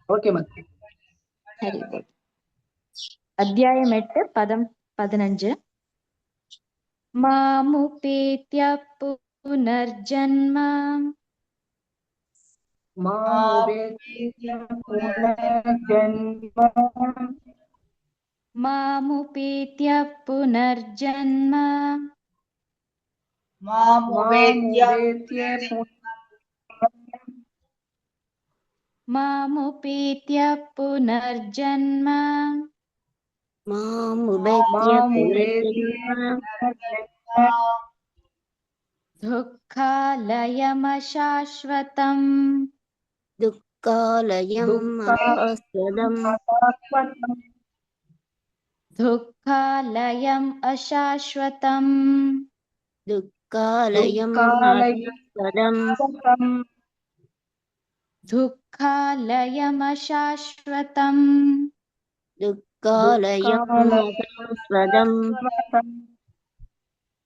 Okay ma'am. Hari போல். அத்தியாயம் 8 பதம் 15. மாமுபேத்ய புனர்ஜன்ம மாமுபேத்ய புனர்ஜன்ம மாமுபேத்ய புனர்ஜன்ம மாமுபேத்ய மாமுபேத்ய புனர்ஜன்ம மாமுபேத்ய புனர்ஜன்ம துக்காலயமசாஸ்வதம் துக்காலயம் அசாஸ்வதம் துக்காலயம் அசாஸ்வதம் துக்காலயம் அசாஸ்வதம் துக்காலயமசாஸ்வதம் துக்காலயம் அசாஸ்வதம்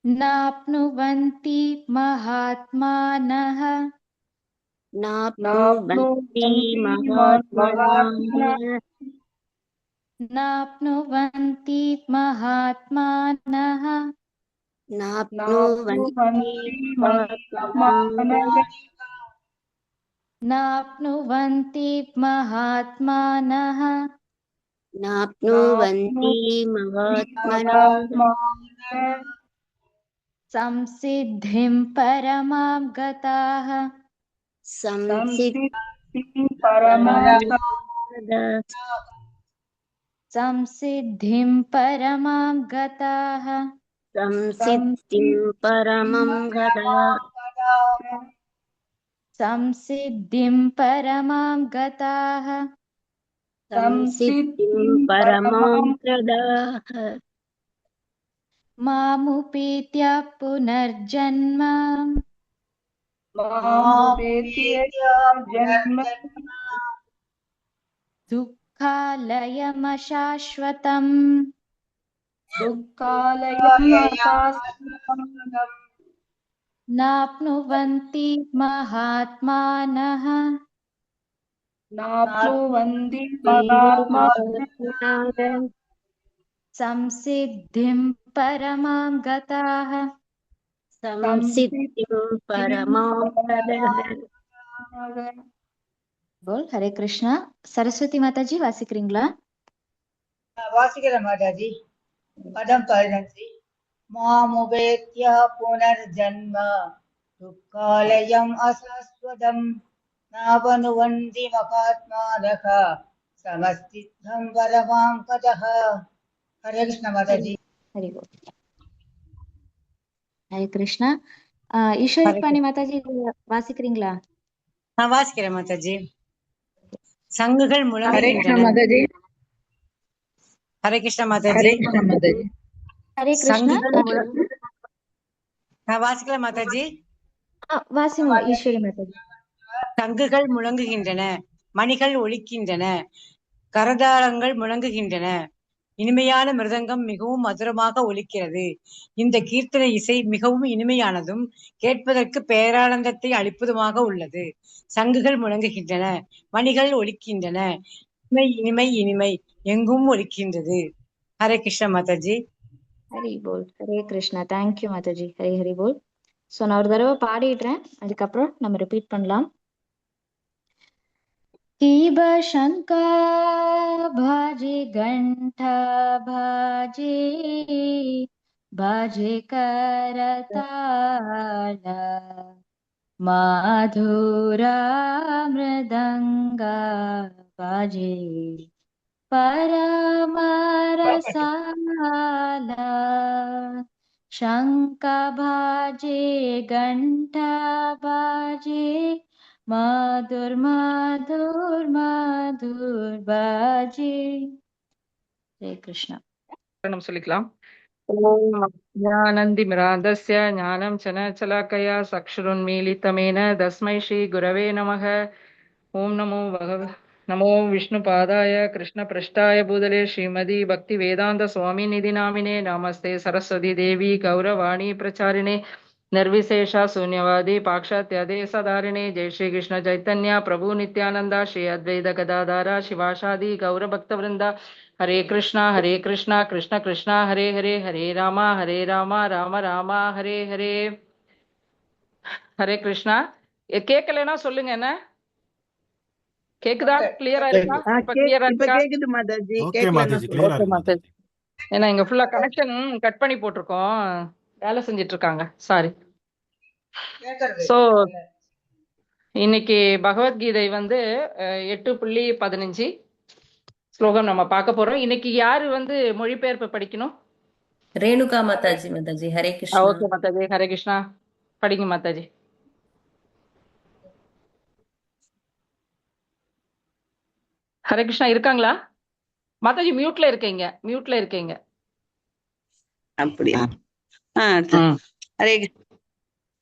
நாப்னுவந்தி மகாத்மானः நாப்னுவந்தி மகாத்மானः நாப்னுவந்தி மகாத்மானः நாப்னுவந்தி மகாத்மானः நாப்னுவந்தி மகாத்மானः நாப்னுவந்தி மகாத்மனः संसिद्धिं परमां गताः संसिद्धिं परमां संसिद्धिं परमां गताः संसिद्धिं परमं गता संसिद्धिं परमां गताः संसिद्धिं परमां गताः मामुपेत्य पुनर्जन्म दुःखालयमशाश्वतम् नाप्नुवन्ति महात्मानः संसिद्धिं परमां गताः संसिद्धिं परमां गताः। बोल हरे कृष्णा. सरस्वती माताजी வாசிக்கிறீங்களா? வாசிக்கிறேன் மாதாஜி. பதம் 15. மாமுபேத்ய புனர்ஜன்ம துக்காலயம் அசாஸ்வதம் நாவனுவந்தி மகாத்மானः சமஸ்தித்தம் பரமாம் கதः. ஹரே கிருஷ்ண மாதாஜி. हरि बोल. हरे कृष्णा. ஈஸ்வரி மாதாஜி வாசிக்கிறீங்களா? நான் வாசிக்கிறேன் மாதாஜி. சங்குகள் முழங்குகின்றன. ஹரே கிருஷ்ண மாதாஜி. ஹரே கிருஷ்ண மாதாஜி. ஹரே கிருஷ்ண மாதாஜி. ஹரே கிருஷ்ணா. நான் வாசிக்கிறேன் மாதாஜி. வாசிங்க ஈஸ்வரி மாதாஜி. சங்குகள் முழங்குகின்றன, மணிகள் ஒலிக்கின்றன, கரதாளங்கள் முழங்குகின்றன, இனிமையான மிருதங்கம் மிகவும் மதுரமாக ஒலிக்கிறது. இந்த கீர்த்தனை இசை மிகவும் இனிமையானதும் கேட்பதற்கு பேரானந்தத்தை அளிப்பதுமாக உள்ளது. சங்குகள் முழங்குகின்றன, மணிகள் ஒலிக்கின்றன, இனிமை இனிமை இனிமை எங்கும் ஒலிக்கின்றது. ஹரே கிருஷ்ண மாதாஜி. ஹரி போல். ஹரே கிருஷ்ணா. தேங்க்யூ மாதாஜி. ஹரி ஹரி போல். ஸோ நான் ஒரு தடவை பாடிடுறேன், அதுக்கப்புறம் நம்ம ரிப்பீட் பண்ணலாம். कीब शंका भाजे घंटा भाजे भाजे करताला माधुरा मृदंगा भाजे परमरसाला शंका भाजे घंटा भाजे माधुर माधुर माधुर बाजे. जय कृष्ण. சொல்லிக்கலாம். ஓம் ஞானந்திமிராந்தஸ்ய ஞானம் சனச்சலாக்கயா சக்ஷுருன்மீலிதமேன தஸ்மை ஸ்ரீ குரவே நமः. ஓம் நமோ விஷ்ணுபாதாய கிருஷ்ணபிருஷ்டாய பூதலே ஸ்ரீமதி பக்தி வேதாந்த சுவாமி நிதி நாமினே நமஸ்தே சரஸ்வதி தேவி கௌரவாணி பிரச்சாரிணே निर्विशेषा शून्यवादी पाक्षात्यादेशधारिणे जय श्री कृष्ण चैतन्य प्रभु नित्यानंदा श्री अद्वैत गदाधारा शिवासादि गौर भक्त वृंदा हरे कृष्णा कृष्ण कृष्णा हरे हरे हरे रामा राम रामा हरे हरे हरे कृष्णा கேட்கலன்னா சொல்லுங்க என்ன கேக்குதா கிளியரா இருக்கா இப்ப கிளியரா இப்ப இருக்கா கேக்குது மாதாஜி. ஓகே கேட்கலன்னா மாதாஜி சொல்லுங்க. கிளியரா ஓகே இருக்கு மாதாஜி. மாதாஜி ஏன்னா இங்க ஃபுல்லா கனெக்ஷன் கட் பண்ணி போட்டிருக்கோம் வேலை செஞ்சிட்டு இருக்காங்க சாரி சோ இன்னைக்கு பகவத்கீதை வந்து 8.15 ஸ்லோகம் நம்ம பார்க்க போறோம். இன்னைக்கு யாரு வந்து மொழிபெயர்ப்பு படிக்கணும்? ரேணுகா மாதாஜி ஹரே கிருஷ்ணா. ஓகே மாதாஜி ஹரே கிருஷ்ணா படிங்க மாதாஜி. ஹரே கிருஷ்ணா இருக்காங்களா மாதாஜி? மியூட்ல இருக்கீங்க. அப்படியா? ம். ஹரே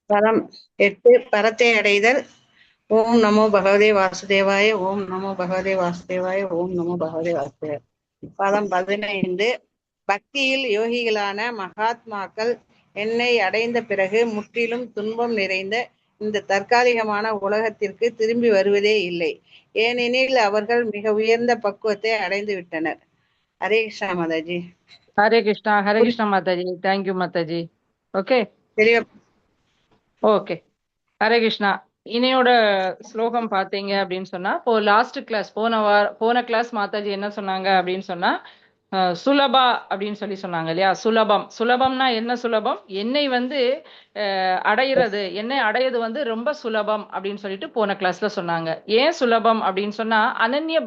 பரம் 8 பரத்தை அடைதல். ஓம் நமோ பகவதே வாசுதேவாய. ஓம் நமோ பகவதே வாசுதேவாய. ஓம் நமோ பகவதே வாசுதேவாய. பதம் 15. பக்தியில் யோகிகளான மகாத்மாக்கள் என்னை அடைந்த பிறகு முற்றிலும் துன்பம் நிறைந்த இந்த தற்காலிகமான உலகத்திற்கு திரும்பி வருவதே இல்லை. ஏனெனில் அவர்கள் மிக உயர்ந்த பக்குவத்தை அடைந்து விட்டனர். ஹரே கிருஷ்ணா மாதாஜி. ஹரே கிருஷ்ணா மாதாஜி. தேங்க்யூ மாதாஜி. ஓகே தெளிவா ஓகே ஹரே கிருஷ்ணா. இனியோட ஸ்லோகம் பாத்தீங்க அப்படின்னு சொன்னா இப்போ லாஸ்ட் கிளாஸ் போன கிளாஸ் மாதாஜி என்ன சொன்னாங்க அப்படின்னு சொன்னா சுலபா அப்படின்னு சொன்னாங்க இல்லையா? சுலபம்னா என்ன? சுலபம் என்னை வந்து என்னை அடையிறது வந்து ரொம்ப சுலபம் அப்படின்னு சொல்லிட்டு போன கிளாஸ்ல சொன்னாங்க. ஏன் சுலபம் அப்படின்னு சொன்னா அனன்ய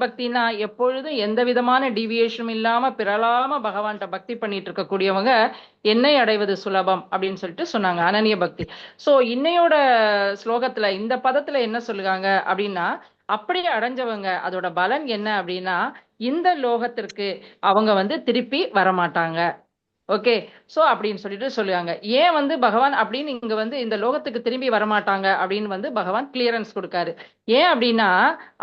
பக்தினா எப்பொழுதும் எந்த விதமான டீவியேஷனும் இல்லாம பிறலாம பகவான்கிட்ட பக்தி பண்ணிட்டு இருக்கக்கூடியவங்க என்னை அடைவது சுலபம் அப்படின்னு சொல்லிட்டு சொன்னாங்க, அனன்ய பக்தி. சோ இன்னையோட ஸ்லோகத்துல இந்த பதத்துல என்ன சொல்லுவாங்க அப்படின்னா, அப்படியே அடைஞ்சவங்க அதோட பலன் என்ன அப்படின்னா இந்த லோகத்திற்கு அவங்க வந்து திருப்பி வரமாட்டாங்க. ஓகே சோ அப்படின்னு சொல்லிட்டு சொல்லுவாங்க. ஏன் வந்து பகவான் அப்படின்னு இங்க வந்து இந்த லோகத்துக்கு திரும்பி வரமாட்டாங்க அப்படின்னு வந்து பகவான் கிளியரன்ஸ் கொடுக்காரு. ஏன் அப்படின்னா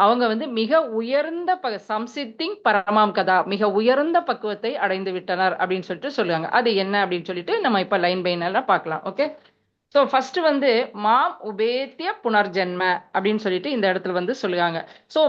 அவங்க வந்து மிக உயர்ந்த சம்சித்திங் பரமாம் கதா மிக உயர்ந்த பக்குவத்தை அடைந்து விட்டனர் அப்படின்னு சொல்லிட்டு சொல்லுவாங்க. அது என்ன அப்படின்னு சொல்லிட்டு நம்ம இப்ப லைன் பை லைனா பார்க்கலாம். ஓகே ஸோ ஃபர்ஸ்ட் வந்து மாம் உபேத்திய புனர்ஜென்ம அப்படின்னு சொல்லிட்டு இந்த இடத்துல வந்து சொல்லுவாங்க. ஸோ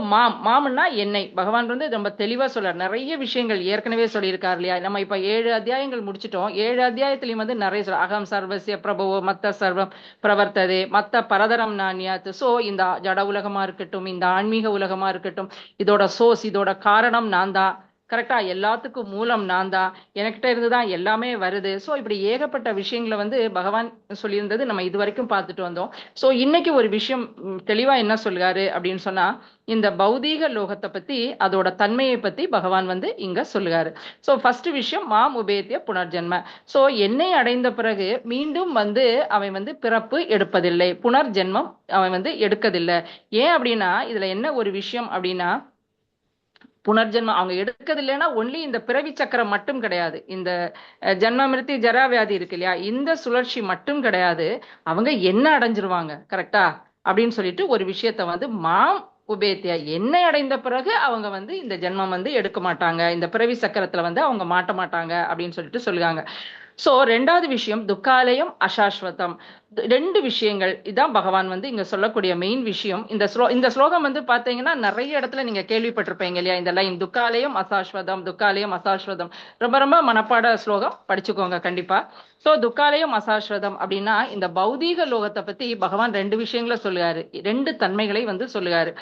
மாம்னா என்னை பகவான் வந்து ரொம்ப தெளிவா சொல்றார். நிறைய விஷயங்கள் ஏற்கனவே சொல்லியிருக்காரு இல்லையா? நம்ம இப்ப 7 அத்தியாயங்கள் முடிச்சிட்டோம். 7 அத்தியாயத்திலையும் வந்து நிறைய சொல்ல அகம் சர்வசிய பிரபவோ மத்த சர்வம் பிரவர்த்ததே மத்த பரதரம் நானியாத்து. ஸோ இந்த ஜட உலகமா இருக்கட்டும், இந்த ஆன்மீக உலகமா இருக்கட்டும், இதோட சோர்ஸ் இதோட காரணம் நான் தான். கரெக்டா? எல்லாத்துக்கும் மூலம் நான் தான், எனக்கிட்ட இருந்துதான் எல்லாமே வருது. ஸோ இப்படி ஏகப்பட்ட விஷயங்களை வந்து பகவான் சொல்லியிருந்தது நம்ம இது வரைக்கும் பார்த்துட்டு வந்தோம். ஸோ இன்னைக்கு ஒரு விஷயம் தெளிவா என்ன சொல்றாரு அப்படின்னு சொன்னா இந்த பௌதீக லோகத்தை பத்தி அதோட தன்மையை பத்தி பகவான் வந்து இங்க சொல்லுகாரு. ஸோ ஃபர்ஸ்ட் விஷயம் மாம் உபேத்திய புனர்ஜென்ம. ஸோ என்னை அடைந்த பிறகு மீண்டும் வந்து அவன் வந்து பிறப்பு எடுப்பதில்லை, புனர்ஜென்மம் அவன் வந்து எடுக்கதில்லை. ஏன் அப்படின்னா இதுல என்ன ஒரு விஷயம் அப்படின்னா புனர்ஜென்மம் அவங்க எடுக்கிறது இல்லைன்னா ஒன்லி இந்த பிறவி சக்கரம் மட்டும் கிடையாது, இந்த ஜென்ம மிருத்தி ஜரா வியாதி இருக்கு இல்லையா, இந்த சுழற்சி மட்டும் கிடையாது, அவங்க என்ன அடைஞ்சிருவாங்க கரெக்டா அப்படின்னு சொல்லிட்டு ஒரு விஷயத்த வந்து மாம் உபேத்தியா என்னை அடைந்த பிறகு அவங்க வந்து இந்த ஜென்மம் வந்து எடுக்க மாட்டாங்க, இந்த பிறவி சக்கரத்துல வந்து அவங்க மாட்ட மாட்டாங்க அப்படின்னு சொல்லிட்டு சொல்லுவாங்க. சோ ரெண்டாவது விஷயம் துக்காலயம் அசாஸ்வதம். 2 விஷயங்கள் இதான் பகவான் வந்து இங்க சொல்லக்கூடிய மெயின் விஷயம். இந்த ஸ்லோகம் வந்து பாத்தீங்கன்னா நிறைய இடத்துல நீங்க கேள்விப்பட்டிருப்பீங்க இல்லையா? இந்த லைன் துக்காலயம் அசாஸ்வதம் ரொம்ப ரொம்ப மனப்பாட ஸ்லோகம், படிச்சுக்கோங்க கண்டிப்பா. சோ துக்காலயம் அசாஸ்வதம் அப்படின்னா இந்த பௌதீக லோகத்தை பத்தி பகவான் 2 விஷயங்களை சொல்லுவாரு, 2 தன்மைகளை வந்து சொல்லுவாரு.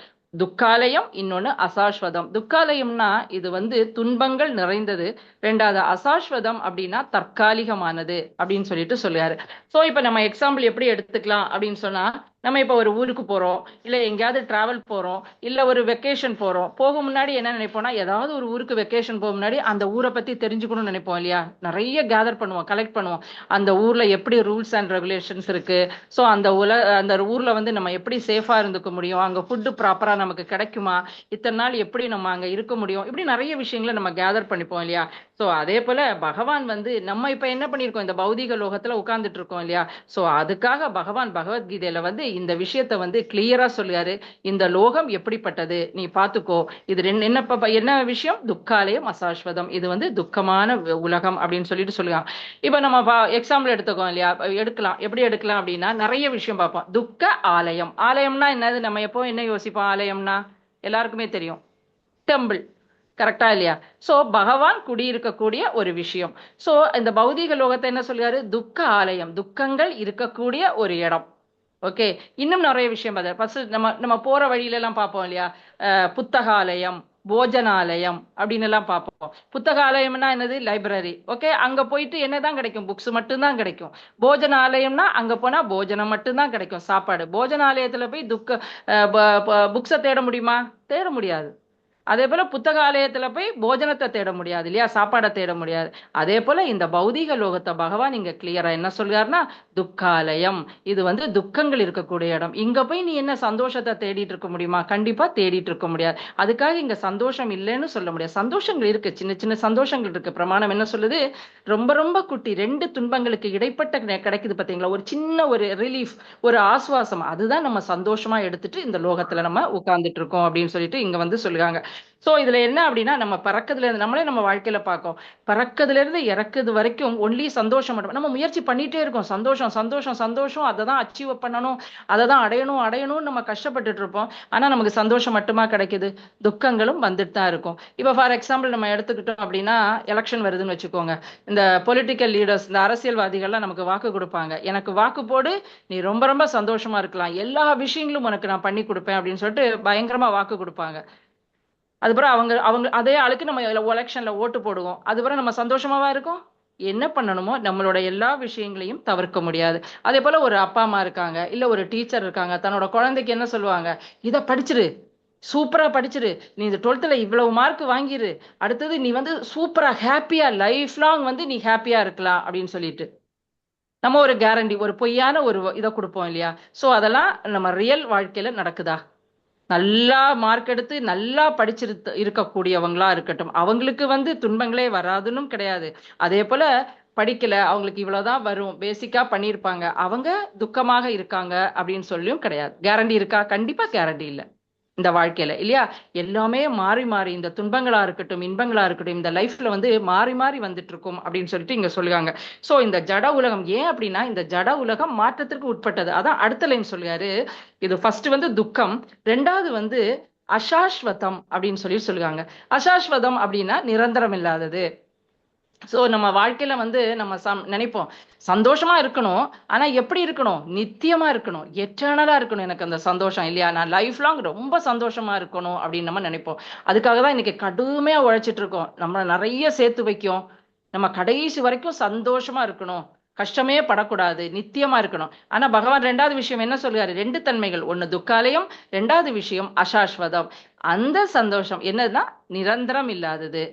துக்காலயம், இன்னொன்னு அசாஸ்வதம். துக்காலயம்னா இது வந்து துன்பங்கள் நிறைந்தது, ரெண்டாவது அசாஸ்வதம் அப்படின்னா தற்காலிகமானது அப்படின்னு சொல்லிட்டு சொல்லுவாரு. சோ இப்ப நம்ம எக்ஸாம்பிள் எப்படி எடுத்துக்கலாம் அப்படின்னு சொன்னா, நம்ம இப்ப ஒரு ஊருக்கு போறோம், இல்ல எங்கேயாவது டிராவல் போறோம், இல்ல ஒரு வெக்கேஷன் போறோம். போக முன்னாடி என்ன நினைப்போம்னா ஏதாவது ஒரு ஊருக்கு வெக்கேஷன் போக முன்னாடி அந்த ஊரை பத்தி தெரிஞ்சுக்கணும்னு நினைப்போம் இல்லையா? நிறைய கேதர் பண்ணுவோம், கலெக்ட் பண்ணுவோம். அந்த ஊர்ல எப்படி ரூல்ஸ் அண்ட் ரெகுலேஷன்ஸ் இருக்கு, ஸோ அந்த ஊர்ல வந்து நம்ம எப்படி சேஃபா இருந்துக்க முடியும், அங்க ஃபுட்டு ப்ராப்பரா நமக்கு கிடைக்குமா, இத்தனை நாள் எப்படி நம்ம அங்க இருக்க முடியும், இப்படி நிறைய விஷயங்களை நம்ம கேதர் பண்ணிப்போம் இல்லையா? சோ அதே போல பகவான் வந்து நம்ம இப்ப என்ன பண்ணிருக்கோம், இந்த பௌதிக லோகத்துல உட்கார்ந்துட்டு இருக்கோம் இல்லையா? சோ அதுக்காக பகவான் பகவத்கீதையில வந்து இந்த விஷயத்த வந்து கிளியரா சொல்லுறாரு. இந்த லோகம் எப்படிப்பட்டது நீ பாத்துக்கோ. இது என்ன விஷயம்? துக்காலயம் அசாஸ்வதம். இது வந்து துக்கமான உலகம் அப்படின்னு சொல்லிட்டு சொல்லுவாங்க. இப்ப நம்ம எக்ஸாம்பிள் எடுத்துக்கோம் இல்லையா? எடுக்கலாம். எப்படி எடுக்கலாம் அப்படின்னா நிறைய விஷயம் பார்ப்போம். துக்க ஆலயம். ஆலயம்னா என்னது? நம்ம எப்போ என்ன யோசிப்போம்? ஆலயம்னா எல்லாருக்குமே தெரியும், டெம்பிள். கரெக்டா இல்லையா? சோ பகவான் குடியிருக்கக்கூடிய ஒரு விஷயம். சோ இந்த பௌதீக லோகத்தை என்ன சொல்றாரு? துக்க ஆலயம், துக்கங்கள் இருக்கக்கூடிய ஒரு இடம். ஓகே. இன்னும் நிறைய விஷயம் ஃபர்ஸ்ட் நம்ம போற வழியில எல்லாம் பார்ப்போம் இல்லையா? புத்தகாலயம், போஜனாலயம் அப்படின்னு எல்லாம் பார்ப்போம். புத்தகாலயம்னா என்னது? லைப்ரரி. ஓகே. அங்க போயிட்டு என்னதான் கிடைக்கும்? புக்ஸ் மட்டும்தான் கிடைக்கும். போஜனாலயம்னா அங்க போனா போஜனம் மட்டும்தான் கிடைக்கும், சாப்பாடு. போஜனாலயத்துல போய் புக்ஸை தேட முடியுமா? தேட முடியாது. அதே போல புத்தகாலயத்துல போய் போஜனத்தை தேட முடியாது இல்லையா? சாப்பாடை தேட முடியாது. அதே போல இந்த பௌதீக லோகத்தை பகவான் இங்க கிளியரா என்ன சொல்றாருன்னா, துக்காலயம். இது வந்து துக்கங்கள் இருக்கக்கூடிய இடம். இங்க போய் நீ என்ன சந்தோஷத்தை தேடிட்டு இருக்க முடியுமா? கண்டிப்பா தேடிட்டு இருக்க முடியாது. அதுக்காக இங்க சந்தோஷம் இல்லைன்னு சொல்ல முடியாது. சந்தோஷங்கள் இருக்கு, சின்ன சின்ன சந்தோஷங்கள் இருக்கு. பிரமாணம் என்ன சொல்லுது? ரொம்ப ரொம்ப குட்டி 2 துன்பங்களுக்கு இடைப்பட்ட கிடைக்குது பாத்தீங்களா? ஒரு சின்ன ஒரு ரிலீஃப், ஒரு ஆசுவாசம். அதுதான் நம்ம சந்தோஷமா எடுத்துட்டு இந்த லோகத்துல நம்ம உட்கார்ந்துட்டு இருக்கோம் அப்படின்னு சொல்லிட்டு இங்க வந்து சொல்லுவாங்க. சோ இதுல என்ன அப்படின்னா, நம்ம பறக்கிறதுல இருந்து நம்மளே நம்ம வாழ்க்கையில பார்க்கோம். பறக்கிறதுல இருந்து இறக்குது வரைக்கும் ஒன்லி சந்தோஷம் மட்டும். நம்ம முயற்சி பண்ணிட்டே இருக்கோம். சந்தோஷம் சந்தோஷம் சந்தோஷம், அதை தான் அச்சீவ் பண்ணணும், அதை தான் அடையணும் அடையணும்னு நம்ம கஷ்டப்பட்டுட்டு இருப்போம். ஆனா நமக்கு சந்தோஷம் மட்டுமா கிடைக்குது? துக்கங்களும் வந்துட்டு தான் இருக்கும். இப்ப ஃபார் எக்ஸாம்பிள் நம்ம எடுத்துக்கிட்டோம் அப்படின்னா, எலெக்ஷன் வருதுன்னு வச்சுக்கோங்க. இந்த பொலிட்டிக்கல் லீடர்ஸ், இந்த அரசியல்வாதிகள்லாம் நமக்கு வாக்கு கொடுப்பாங்க. எனக்கு வாக்கு போடு, நீ ரொம்ப ரொம்ப சந்தோஷமா இருக்கலாம், எல்லா விஷயங்களும் உனக்கு நான் பண்ணி கொடுப்பேன் அப்படின்னு சொல்லிட்டு பயங்கரமா வாக்கு கொடுப்பாங்க. அதுக்கப்புறம் அவங்க அவங்க அதே ஆளுக்கு நம்ம எலெக்ஷன்ல ஓட்டு போடுவோம். அதுக்கப்புறம் நம்ம சந்தோஷமாவா இருக்கும்? என்ன பண்ணணுமோ நம்மளோட எல்லா விஷயங்களையும் தவிர்க்க முடியாது. அதே போல ஒரு அப்பா அம்மா இருக்காங்க, இல்ல ஒரு டீச்சர் இருக்காங்க. தன்னோட குழந்தைக்கு என்ன சொல்லுவாங்க? இதை படிச்சிரு, சூப்பரா படிச்சிரு, நீ இந்த 12th இவ்வளவு மார்க் வாங்கிரு, அடுத்தது நீ வந்து சூப்பரா ஹாப்பியா லைஃப் லாங் வந்து நீ ஹாப்பியா இருக்கலாம் அப்படின்னு சொல்லிட்டு நம்ம ஒரு கேரண்டி, ஒரு பொய்யான ஒரு இதை கொடுப்போம் இல்லையா? சோ அதெல்லாம் நம்ம ரியல் வாழ்க்கையில நடக்குதா? நல்லா மார்க் எடுத்து நல்லா படிச்சிருக்க இருக்கக்கூடியவங்களா இருக்கட்டும், அவங்களுக்கு வந்து துன்பங்களே வராதுன்னு கிடையாது. அதே போல படிக்கல, அவங்களுக்கு இவ்வளவுதான் வரும், பேசிக்கா பண்ணியிருப்பாங்க, அவங்க துக்கமாக இருக்காங்க அப்படின்னு சொல்லியும் கிடையாது. கேரண்டி இருக்கா? கண்டிப்பா கேரண்டி இல்லை இந்த வாழ்க்கையில இல்லையா? எல்லாமே மாறி மாறி, இந்த துன்பங்களா இருக்கட்டும் இன்பங்களா இருக்கட்டும், இந்த லைஃப்ல வந்து மாறி மாறி வந்துட்டு இருக்கும் அப்படின்னு சொல்லிட்டு இங்க சொல்லுவாங்க. சோ இந்த ஜட உலகம் ஏன் அப்படின்னா, இந்த ஜட உலகம் மாற்றத்திற்கு உட்பட்டது. அதான் அடுத்த லைன் சொல்லுவாரு. இது ஃபர்ஸ்ட் வந்து துக்கம், ரெண்டாவது வந்து அசாஸ்வதம் அப்படின்னு சொல்லி சொல்லுவாங்க. அசாஸ்வதம் அப்படின்னா நிரந்தரம் இல்லாதது. சோ நம்ம வாழ்க்கையில வந்து நம்ம நினைப்போம் சந்தோஷமா இருக்கணும், ஆனா எப்படி இருக்கணும்? நித்தியமா இருக்கணும், எட்டர்னலா இருக்கணும் எனக்கு அந்த சந்தோஷம் இல்லையா? நான் லைஃப் லாங் ரொம்ப சந்தோஷமா இருக்கணும் அப்படின்னு நம்ம நினைப்போம். அதுக்காக தான் இன்னைக்கு கடுமையா உழைச்சிட்டு இருக்கோம். நம்ம நிறைய சேர்த்து வைக்கும், நம்ம கடைசி வரைக்கும் சந்தோஷமா இருக்கணும், கஷ்டமே படக்கூடாது, நித்தியமா இருக்கணும். ஆனா பகவான் ரெண்டாவது விஷயம் என்ன சொல்றாரு? 2 தன்மைகள், ஒண்ணு துக்காலயம், ரெண்டாவது விஷயம் அசாஸ்வதம். அந்த சந்தோஷம் என்னதுன்னா நிரந்தரம் இல்லாதது.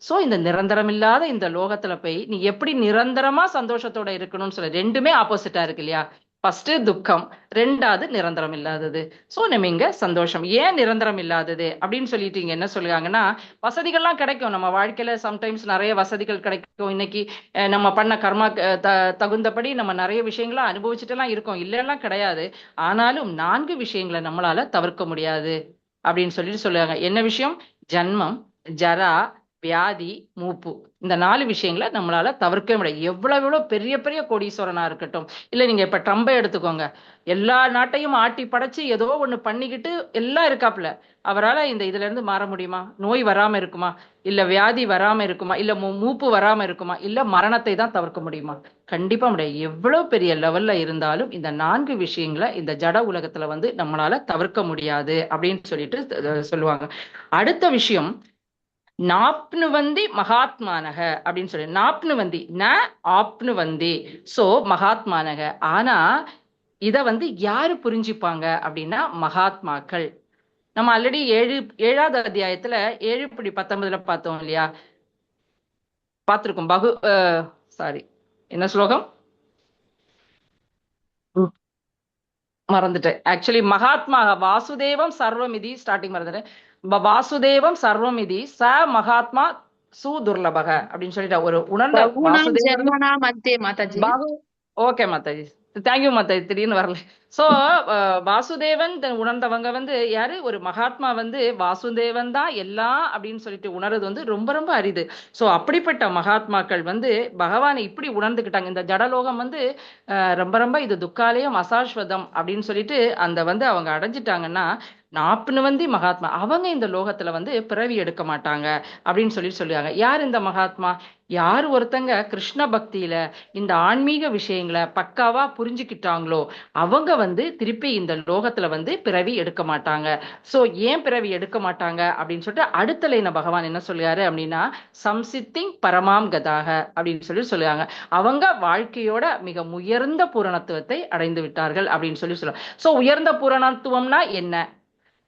சோ இந்த நிரந்தரம் இல்லாத இந்த லோகத்துல போய் நீ எப்படி நிரந்தரமா சந்தோஷத்தோட இருக்கணும்னு சொல்ல, ரெண்டுமே ஆப்போசிட்டா இருக்கு இல்லையா? ஃபர்ஸ்ட் துக்கம், ரெண்டாவது நிரந்தரம் இல்லாதது. சோ நம்ம இங்க சந்தோஷம் ஏன் நிரந்தரம் இல்லாதது அப்படின்னு சொல்லிட்டு இங்க என்ன சொல்லுவாங்கன்னா, வசதிகள்லாம் கிடைக்கும் நம்ம வாழ்க்கையில, சம்டைம்ஸ் நிறைய வசதிகள் கிடைக்கும். இன்னைக்கு நம்ம பண்ண கர்மா தகுந்தபடி நம்ம நிறைய விஷயங்களை அனுபவிச்சுட்டு எல்லாம் இருக்கோம், இல்லைன்னா கிடையாது. ஆனாலும் 4 விஷயங்களை நம்மளால தவிர்க்க முடியாது அப்படின்னு சொல்லிட்டு சொல்லுவாங்க. என்ன விஷயம்? ஜன்மம், ஜரா, வியாதி, மூப்பு. இந்த 4 விஷயங்களை நம்மளால தவிர்க்கவே முடியாது. எவ்வளவு பெரிய பெரிய கோடீஸ்வரனா இருக்கட்டும், இல்ல நீங்க இப்ப ட்ரம்பை எடுத்துக்கோங்க, எல்லா நாட்டையும் ஆட்டி படைச்சு ஏதோ ஒண்ணு பண்ணிக்கிட்டு எல்லாம் இருக்காப்புல, அவரால் இந்த இதுல இருந்து மாற முடியுமா? நோய் வராம இருக்குமா? இல்ல வியாதி வராம இருக்குமா? இல்ல மூப்பு வராம இருக்குமா? இல்ல மரணத்தை தான் தவிர்க்க முடியுமா? கண்டிப்பா முடியாது. எவ்வளவு பெரிய லெவல்ல இருந்தாலும் இந்த 4 விஷயங்களை இந்த ஜட உலகத்துல வந்து நம்மளால தவிர்க்க முடியாது அப்படின்னு சொல்லிட்டு சொல்லுவாங்க. அடுத்த விஷயம் நாப்னுவந்தி மகாத்மானக அப்படின்னு சொல்லி, நாப்னுவந்தி ந ஆப்னுவந்தி, சோ மகாத்மானக. ஆனா இத வந்து யாரு புரிஞ்சுப்பாங்க அப்படின்னா மகாத்மாக்கள். நம்ம ஆல்ரெடி 7வது அத்தியாயத்துல 7:19 பார்த்தோம் இல்லையா? பார்த்திருக்கோம். சாரி, என்ன ஸ்லோகம் மறந்துட்டேன் ஆக்சுவலி. மகாத்மா வாசுதேவம் சர்வமிதி, ஸ்டார்டிங் மறந்துட்டேன். வாசுதேவம் சர்வமிதி ச மகாத்மா சுதுர்லபக அப்படின்னு சொல்லிட்டு ஒரு உணர்ந்த மாதாஜி. ஓகே மாதாஜி, தேங்க்யூ மாதாஜி, திடீர்னு வரல. சோ வாசுதேவன் உணர்ந்தவங்க வந்து யாரு, ஒரு மகாத்மா வந்து வாசுதேவன் தான் எல்லாம் அப்படின்னு சொல்லிட்டு உணர்றது வந்து ரொம்ப ரொம்ப அரிது. சோ அப்படிப்பட்ட மகாத்மாக்கள் வந்து பகவானை இப்படி உணர்ந்துக்கிட்டாங்க. இந்த ஜடலோகம் வந்து ரொம்ப ரொம்ப இது துக்காலயம் அசாஸ்வதம் அப்படின்னு சொல்லிட்டு அந்த வந்து அவங்க அடைஞ்சிட்டாங்கன்னா, நாப்னுவந்தி மகாத்மா அவங்க இந்த லோகத்துல வந்து பிறவி எடுக்க மாட்டாங்க அப்படின்னு சொல்லுவாங்க. யார் இந்த மகாத்மா? யார் ஒருத்தங்க கிருஷ்ண பக்தியில இந்த ஆன்மீக விஷயங்களை பக்காவா புரிஞ்சுக்கிட்டாங்களோ அவங்க வந்து திருப்பி இந்த லோகத்துல வந்து பிறவி எடுக்க மாட்டாங்க. சோ ஏன் பிறவி எடுக்க மாட்டாங்க அப்படின்னு சொல்லிட்டு அடுத்த லைன பகவான் என்ன சொல்லுவாரு அப்படின்னா, சம்சித்திங் பரமாம் கதாக அப்படின்னு சொல்லுவாங்க. அவங்க வாழ்க்கையோட மிக உயர்ந்த பூரணத்துவத்தை அடைந்து விட்டார்கள் அப்படின்னு சொல்லுவாங்க. சோ உயர்ந்த பூரணத்துவம்னா என்ன?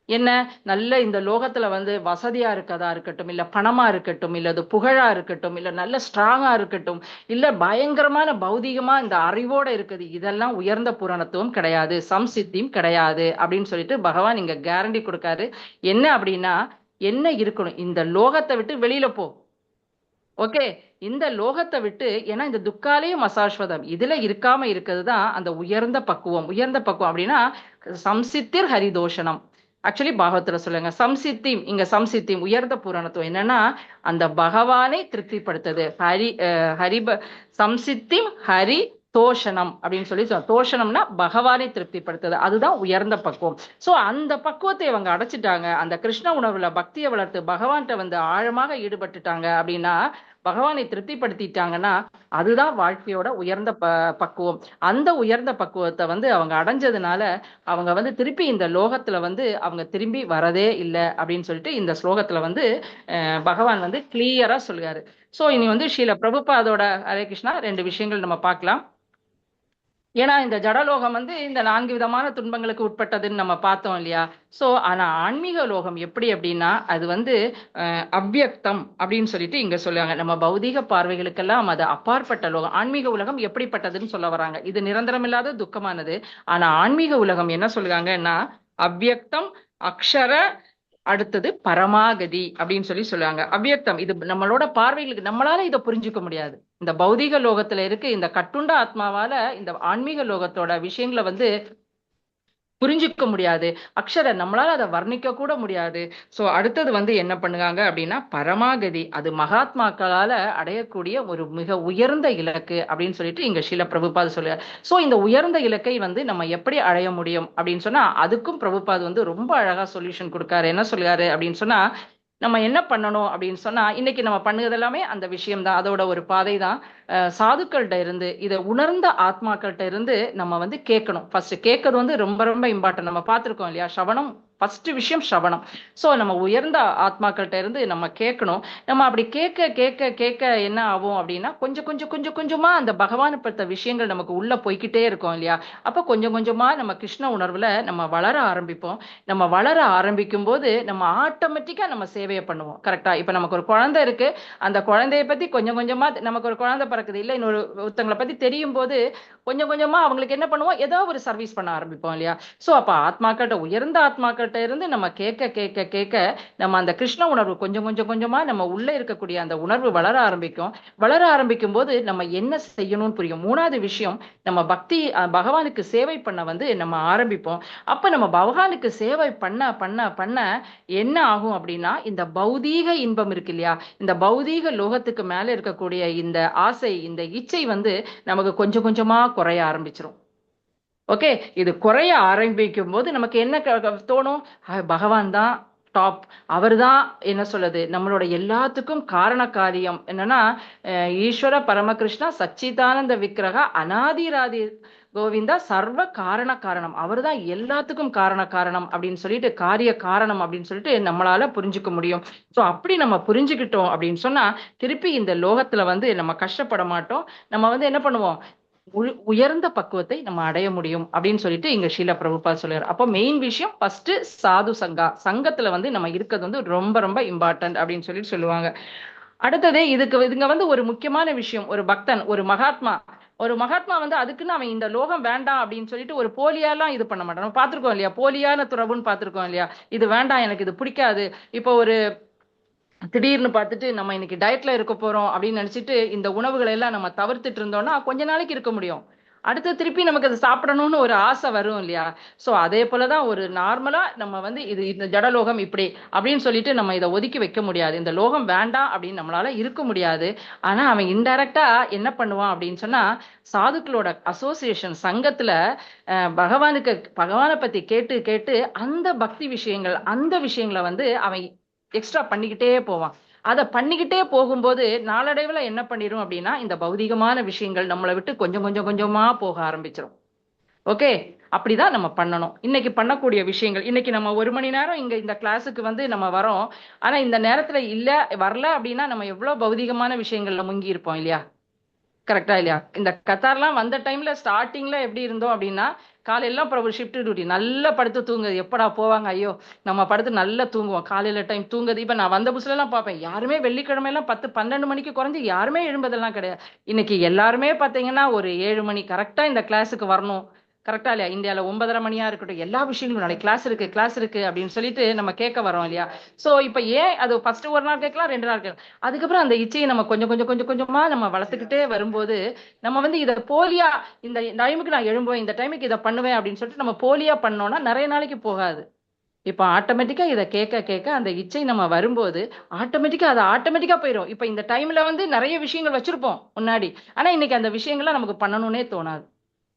என்ன நல்ல இந்த லோகத்துல வந்து வசதியா இருக்கதா இருக்கட்டும், இல்ல பணமா இருக்கட்டும், இல்ல அது புகழா இருக்கட்டும், இல்ல நல்ல ஸ்ட்ராங்கா இருக்கட்டும், இல்ல பயங்கரமான பௌதிகமா இந்த அறிவோட இருக்குது, இதெல்லாம் உயர்ந்த பூரணத்துவம் கிடையாது, சம்சித்தியும் கிடையாது அப்படின்னு சொல்லிட்டு பகவான் இங்க கேரண்டி கொடுக்காரு. என்ன அப்படின்னா, என்ன இருக்கணும், இந்த லோகத்தை விட்டு வெளியில போ. ஓகே, இந்த லோகத்தை விட்டு, ஏன்னா இந்த துக்காலயம் அசாஸ்வதம் இதுல இருக்காம இருக்கிறது தான் அந்த உயர்ந்த பக்குவம். உயர்ந்த பக்குவம் அப்படின்னா சம்சித்திர் ஹரிதோஷனம். ஆக்சுவலி பாகவத்துல சொல்லுங்க சம்சித்திம், இங்க சம்சித்திம் உயர்ந்த பூரணத்துவம் என்னன்னா அந்த பகவானை திருப்திப்படுத்துது. ஹரிப சம்சித்திம் ஹரி தோஷனம் அப்படின்னு சொல்லி தோஷனம்னா பகவானை திருப்திப்படுத்துது, அதுதான் உயர்ந்த பக்குவம். சோ அந்த பக்குவத்தை இவங்க அடைச்சிட்டாங்க. அந்த கிருஷ்ண உணர்வுல பக்தியை வளர்த்து பகவான்கிட்ட வந்து ஆழமாக ஈடுபட்டுட்டாங்க அப்படின்னா, பகவானை திருப்திப்படுத்திட்டாங்கன்னா அதுதான் வாழ்க்கையோட உயர்ந்த பக்குவம். அந்த உயர்ந்த பக்குவத்தை வந்து அவங்க அடைஞ்சதுனால அவங்க வந்து திருப்பி இந்த லோகத்துல வந்து அவங்க திரும்பி வரதே இல்லை அப்படின்னு சொல்லிட்டு இந்த ஸ்லோகத்துல வந்து பகவான் வந்து கிளியரா சொல்லுவாரு. சோ இனி வந்து ஸ்ரீல பிரபுபாதோட ஹரே கிருஷ்ணா 2 விஷயங்கள் நம்ம பார்க்கலாம். ஏன்னா இந்த ஜடலோகம் வந்து இந்த 4 விதமான துன்பங்களுக்கு உட்பட்டதுன்னு நம்ம பார்த்தோம் இல்லையா. சோ ஆனா ஆன்மீக லோகம் எப்படி அப்படின்னா அது வந்து அவ்யக்தம் அப்படின்னு சொல்லிட்டு இங்க சொல்லுவாங்க. நம்ம பௌதீக பார்வைகளுக்கெல்லாம் அது அப்பாற்பட்ட லோகம். ஆன்மீக உலகம் எப்படிப்பட்டதுன்னு சொல்ல வராங்க, இது நிரந்தரம் இல்லாத துக்கமானது. ஆனா ஆன்மீக உலகம் என்ன சொல்லுவாங்கன்னா அவ்யக்தம், அக்ஷர, அடுத்தது பரமாகதி அப்படின்னு சொல்லுவாங்க. அவ்யக்தம் இது நம்மளோட பார்வைகளுக்கு நம்மளால இதை புரிஞ்சுக்க முடியாது. இந்த பௌதீக லோகத்துல இருக்கு இந்த கட்டுண்ட ஆத்மாவால இந்த ஆன்மீக லோகத்தோட விஷயங்களை வந்து புரிஞ்சுக்க முடியாது. அக்ஷர நம்மளால அதை வர்ணிக்க கூட முடியாது. சோ அடுத்தது வந்து என்ன பண்ணுவாங்க அப்படின்னா பரமாகதி, அது மகாத்மாக்களால அடையக்கூடிய ஒரு மிக உயர்ந்த இலக்கு அப்படின்னு சொல்லிட்டு இங்க ஸ்ரீல பிரபுபாத் சொல்லுவார். சோ இந்த உயர்ந்த இலக்கை வந்து நம்ம எப்படி அடைய முடியும் அப்படின்னு சொன்னா அதுக்கும் பிரபுபாத் வந்து ரொம்ப அழகா சொல்யூஷன் கொடுக்காரு. என்ன சொல்லுவாரு அப்படின்னு சொன்னா, நம்ம என்ன பண்ணணும் அப்படின்னு சொன்னா இன்னைக்கு நம்ம பண்ணுறது எல்லாமே அந்த விஷயம் தான், அதோட ஒரு பாதை தான். சாதுக்கள்கிட்ட இருந்து இதை உணர்ந்த ஆத்மாக்கள்கிட்ட இருந்து நம்ம வந்து கேட்கணும். ஃபர்ஸ்ட் கேட்கறது வந்து ரொம்ப ரொம்ப இம்பார்ட்டன்ட். நம்ம பார்த்துருக்கோம் இல்லையா, ஸ்ரவணம் ஃபர்ஸ்ட் விஷயம் ஸ்ரவணம். ஸோ நம்ம உயர்ந்த ஆத்மாக்கள்கிட்ட இருந்து நம்ம கேட்கணும். நம்ம அப்படி கேட்க கேட்க கேட்க என்ன ஆகும் அப்படின்னா கொஞ்சம் கொஞ்சம் கொஞ்சம் கொஞ்சமா அந்த பகவானை பற்ற விஷயங்கள் நமக்கு உள்ள போய்கிட்டே இருக்கும் இல்லையா. அப்போ கொஞ்சம் கொஞ்சமா நம்ம கிருஷ்ண உணர்வுல நம்ம வளர ஆரம்பிப்போம். நம்ம வளர ஆரம்பிக்கும் போது நம்ம ஆட்டோமேட்டிக்கா நம்ம சேவையை பண்ணுவோம். கரெக்டா? இப்ப நமக்கு ஒரு குழந்தை இருக்கு, அந்த குழந்தைய பத்தி கொஞ்சம் கொஞ்சமா நமக்கு ஒரு குழந்தை பிறக்குது இல்ல, இன்னொரு ஒருத்தங்களை பத்தி தெரியும் போது கொஞ்சம் கொஞ்சமா அவங்களுக்கு என்ன பண்ணுவோம், ஏதோ ஒரு சர்வீஸ் பண்ண ஆரம்பிப்போம் இல்லையா. சோ அப்ப ஆத்மாக்கள்கிட்ட உயர்ந்த ஆத்மாக்கள்கிட்ட இருந்து நம்ம கேட்க கேட்க கேட்க நம்ம அந்த கிருஷ்ண உணர்வு கொஞ்சம் கொஞ்சம் கொஞ்சமா நம்ம உள்ள இருக்கக்கூடிய அந்த உணர்வு வளர ஆரம்பிக்கும். வளர ஆரம்பிக்கும் போது நம்ம என்ன செய்யணும்னு புரியும். 3வது விஷயம், நம்ம பக்தி பகவானுக்கு சேவை பண்ண வந்து நம்ம ஆரம்பிப்போம். அப்ப நம்ம பகவானுக்கு சேவை பண்ண பண்ண பண்ண என்ன ஆகும் அப்படின்னா இந்த பௌதீக இன்பம் இருக்கு இல்லையா, இந்த பௌதீக லோகத்துக்கு மேல இருக்கக்கூடிய இந்த ஆசை, இந்த இச்சை வந்து நமக்கு கொஞ்சம் கொஞ்சமா குறைய ஆரம்பிச்சிரும். ஓகே, இது குறைய ஆரம்பிக்கும் போது நமக்கு என்ன தோணும், பகவான் தான் டாப், அவர் தான் என்ன சொல்லுது நம்மளோட எல்லாத்துக்கும் காரண காரியம். என்னன்னா ஈஸ்வர பரமகிருஷ்ணா சச்சிதானந்த விக்கிரகா அநாதிராதி கோவிந்தா சர்வ காரண காரணம், அவர் தான் எல்லாத்துக்கும் காரண காரணம் அப்படின்னு சொல்லிட்டு காரிய காரணம் அப்படின்னு சொல்லிட்டு நம்மளால புரிஞ்சுக்க முடியும். ஸோ அப்படி நம்ம புரிஞ்சுக்கிட்டோம் அப்படின்னு சொன்னா திருப்பி இந்த லோகத்துல வந்து நம்ம கஷ்டப்பட மாட்டோம். நம்ம வந்து என்ன பண்ணுவோம், உயர்ந்த பக்குவத்தை நம்ம அடைய முடியும் அப்படின்னு சொல்லிட்டு இங்க ஸ்ரீல பிரபுபாத் சொல்றாரு. அப்போ மெயின் விஷயம் ஃபர்ஸ்ட் சாது சங்கத்துல வந்து நம்ம இருக்கிறது வந்து ரொம்ப ரொம்ப இம்பார்ட்டன்ட் அப்படின்னு சொல்லிட்டு சொல்லுவாங்க. அடுத்தது இதுங்க வந்து ஒரு முக்கியமான விஷயம், ஒரு பக்தன் ஒரு மகாத்மா வந்து அதுக்குன்னு அவன் இந்த லோகம் வேண்டாம் அப்படின்னு சொல்லிட்டு ஒரு போலியாலாம் இது பண்ண மாட்டான். நம்ம பார்த்திருக்கோம் இல்லையா, போலியான துறவுன்னு பார்த்திருக்கோம் இல்லையா, இது வேண்டாம் எனக்கு இது பிடிக்காது. இப்போ ஒரு திடீர்னு பார்த்துட்டு நம்ம இன்னைக்கு டயட்ல இருக்க போறோம் அப்படின்னு நினைச்சிட்டு இந்த உணவுகளை எல்லாம் நம்ம தவிர்த்துட்டு இருந்தோம்னா கொஞ்ச நாளைக்கு இருக்க முடியும். அடுத்து திருப்பி நமக்கு அதை சாப்பிடணும்னு ஒரு ஆசை வரும் இல்லையா? சோ அதே போலதான் ஒரு நார்மலா நம்ம வந்து இது இந்த ஜடலோகம் இப்படி அப்படின்னு சொல்லிட்டு நம்ம இதை ஒதுக்கி வைக்க முடியாது. இந்த லோகம் வேண்டாம் அப்படின்னு நம்மளால இருக்க முடியாது. ஆனா அவன் இன்டைரக்டா என்ன பண்ணுவான் அப்படின்னு சொன்னா, சாதுக்களோட அசோசியேஷன் சங்கத்துல பகவானை பத்தி கேட்டு கேட்டு அந்த பக்தி விஷயங்கள் அந்த விஷயங்களை வந்து அவன் எக்ஸ்ட்ரா பண்ணிக்கிட்டே போவான். அதை பண்ணிக்கிட்டே போகும்போது நாளடைவுல என்ன பண்ணிடும் அப்படின்னா, இந்த பௌதிகமான விஷயங்கள் நம்மளை விட்டு கொஞ்சம் கொஞ்சம் கொஞ்சமா போக ஆரம்பிச்சிடும். ஓகே, அப்படிதான் நம்ம பண்ணணும். இன்னைக்கு பண்ணக்கூடிய விஷயங்கள், இன்னைக்கு நம்ம 1 மணி நேரம் இங்க இந்த கிளாஸுக்கு வந்து நம்ம வரோம். ஆனா இந்த நேரத்துல வரல அப்படின்னா நம்ம எவ்வளவு பௌதிகமான விஷயங்கள்ல முங்கி இருப்போம் இல்லையா? கரெக்டா இல்லையா? இந்த கத்தார்லாம் வந்த டைம்ல ஸ்டார்டிங்ல எப்படி இருந்தோம் அப்படின்னா, காலையெல்லாம் அப்புறம் ஒரு ஷிஃப்ட் டியூட்டி நல்லா படுத்து தூங்குது. எப்படா போவாங்க, ஐயோ நம்ம படுத்து நல்லா தூங்குவோம். காலையில டைம் தூங்குது. இப்ப நான் வந்த புதுசுல எல்லாம் பார்ப்பேன், யாருமே வெள்ளிக்கிழமை எல்லாம் 10 12 மணிக்கு குறைஞ்சு யாருமே எழும்பதெல்லாம் கிடையாது. இன்னைக்கு எல்லாருமே பாத்தீங்கன்னா ஒரு 7 மணி கரெக்டா இந்த கிளாஸுக்கு வரணும். கரெக்டா இல்லையா? இந்தியால 9:30 மணியா இருக்கட்டும், எல்லா விஷயங்களும் நாளைக்கு கிளாஸ் இருக்கு அப்படின்னு சொல்லிட்டு நம்ம கேட்க வரோம் இல்லையா? சோ இப்ப ஏன் அது ஃபர்ஸ்ட் ஒரு நாள் கேட்கலாம், 2 நாள் கேட்கலாம். அதுக்கப்புறம் அந்த இச்சையை நம்ம கொஞ்சம் கொஞ்சம் கொஞ்சம் கொஞ்சமா நம்ம வளர்த்துக்கிட்டே வரும்போது நம்ம வந்து இதை போலியா இந்த டைமுக்கு நான் எழும்புவேன், இந்த டைமுக்கு இதை பண்ணுவேன் அப்படின்னு சொல்லிட்டு நம்ம போலியா பண்ணோம்னா நிறைய நாளைக்கு போகாது. இப்ப ஆட்டோமேட்டிக்கா இதை கேட்க கேட்க அந்த இச்சை நம்ம வரும்போது ஆட்டோமேட்டிக்கா போயிடும். இப்ப இந்த டைம்ல வந்து நிறைய விஷயங்கள் வச்சிருப்போம் முன்னாடி, ஆனா இன்னைக்கு அந்த விஷயங்கள்லாம் நமக்கு பண்ணணும்னே தோணாது.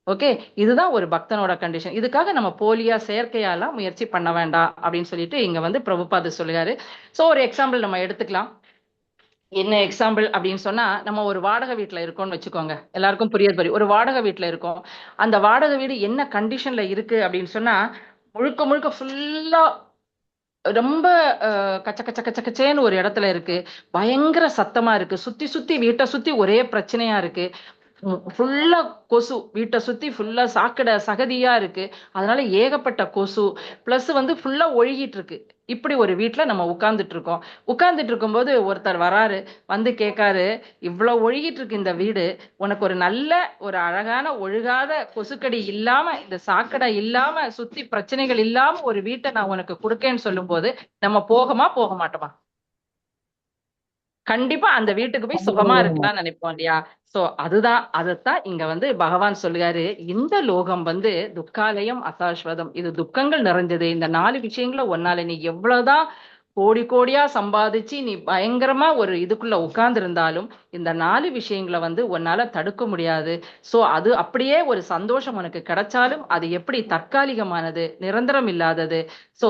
ஓகே, இதுதான் ஒரு பக்தனோட கண்டிஷன். இதுக்காக நம்ம போலியா செயற்கையாலாம் முயற்சி பண்ண வேண்டாம் அப்படின்னு சொல்லிட்டு இங்க வந்து பிரபுபாத சொல்லுறாரு. சோ ஒரு எக்ஸாம்பிள் நம்ம எடுத்துக்கலாம். என்ன எக்ஸாம்பிள் அப்படின்னு சொன்னா, நம்ம ஒரு வாடகை வீட்டுல இருக்கோம்னு வச்சுக்கோங்க. எல்லாருக்கும் புரியுது. ஒரு வாடகை வீட்டுல இருக்கோம். அந்த வாடகை வீடு என்ன கண்டிஷன்ல இருக்கு அப்படின்னு சொன்னா, முழுக்க முழுக்க ஃபுல்லா ரொம்ப கச்ச கச்ச கச்ச கச்சேன்னு ஒரு இடத்துல இருக்கு. பயங்கர சத்தமா இருக்கு. சுத்தி சுத்தி வீட்டை சுத்தி ஒரே பிரச்சனையா இருக்கு. ஃபுல்லா கொசு, வீட்டை சுத்தி ஃபுல்லா சாக்கடை சகதியா இருக்கு. அதனால ஏகப்பட்ட கொசு, பிளஸ் வந்து ஃபுல்லா ஒழுகிட்டு இருக்கு. இப்படி ஒரு வீட்டுல நம்ம உட்கார்ந்துட்டு இருக்கும்போது ஒருத்தர் வராரு, வந்து கேட்காரு, இவ்வளவு ஒழுகிட்டு இருக்கு இந்த வீடு, உனக்கு ஒரு நல்ல ஒரு அழகான ஒழுகாத கொசுக்கடி இல்லாம இந்த சாக்கடை இல்லாம சுத்தி பிரச்சனைகள் இல்லாம ஒரு வீட்டை நான் உனக்கு கொடுக்கேன்னு சொல்லும் போது நம்ம போக மாட்டோமா? கண்டிப்பா அந்த வீட்டுக்கு போய் சுகமா இருக்கலாம்னு நினைப்போம் இல்லையா? சோ அதைத்தான் இங்க வந்து பகவான் சொல்லுகாரு. இந்த லோகம் வந்து துக்காலயம் அசாஸ்வதம், இது துக்கங்கள் நிறைஞ்சது. இந்த 4 விஷயங்கள ஒன்னால நீ எவ்வளவுதான் கோடி கோடியா சம்பாதிச்சு நீ பயங்கரமா ஒரு இதுக்குள்ள உட்கார்ந்து இருந்தாலும் இந்த 4 விஷயங்களை வந்து உன்னால தடுக்க முடியாது. சோ அது அப்படியே ஒரு சந்தோஷம் உனக்கு கிடைச்சாலும் அது எப்படி தற்காலிகமானது, நிரந்தரம் இல்லாதது. சோ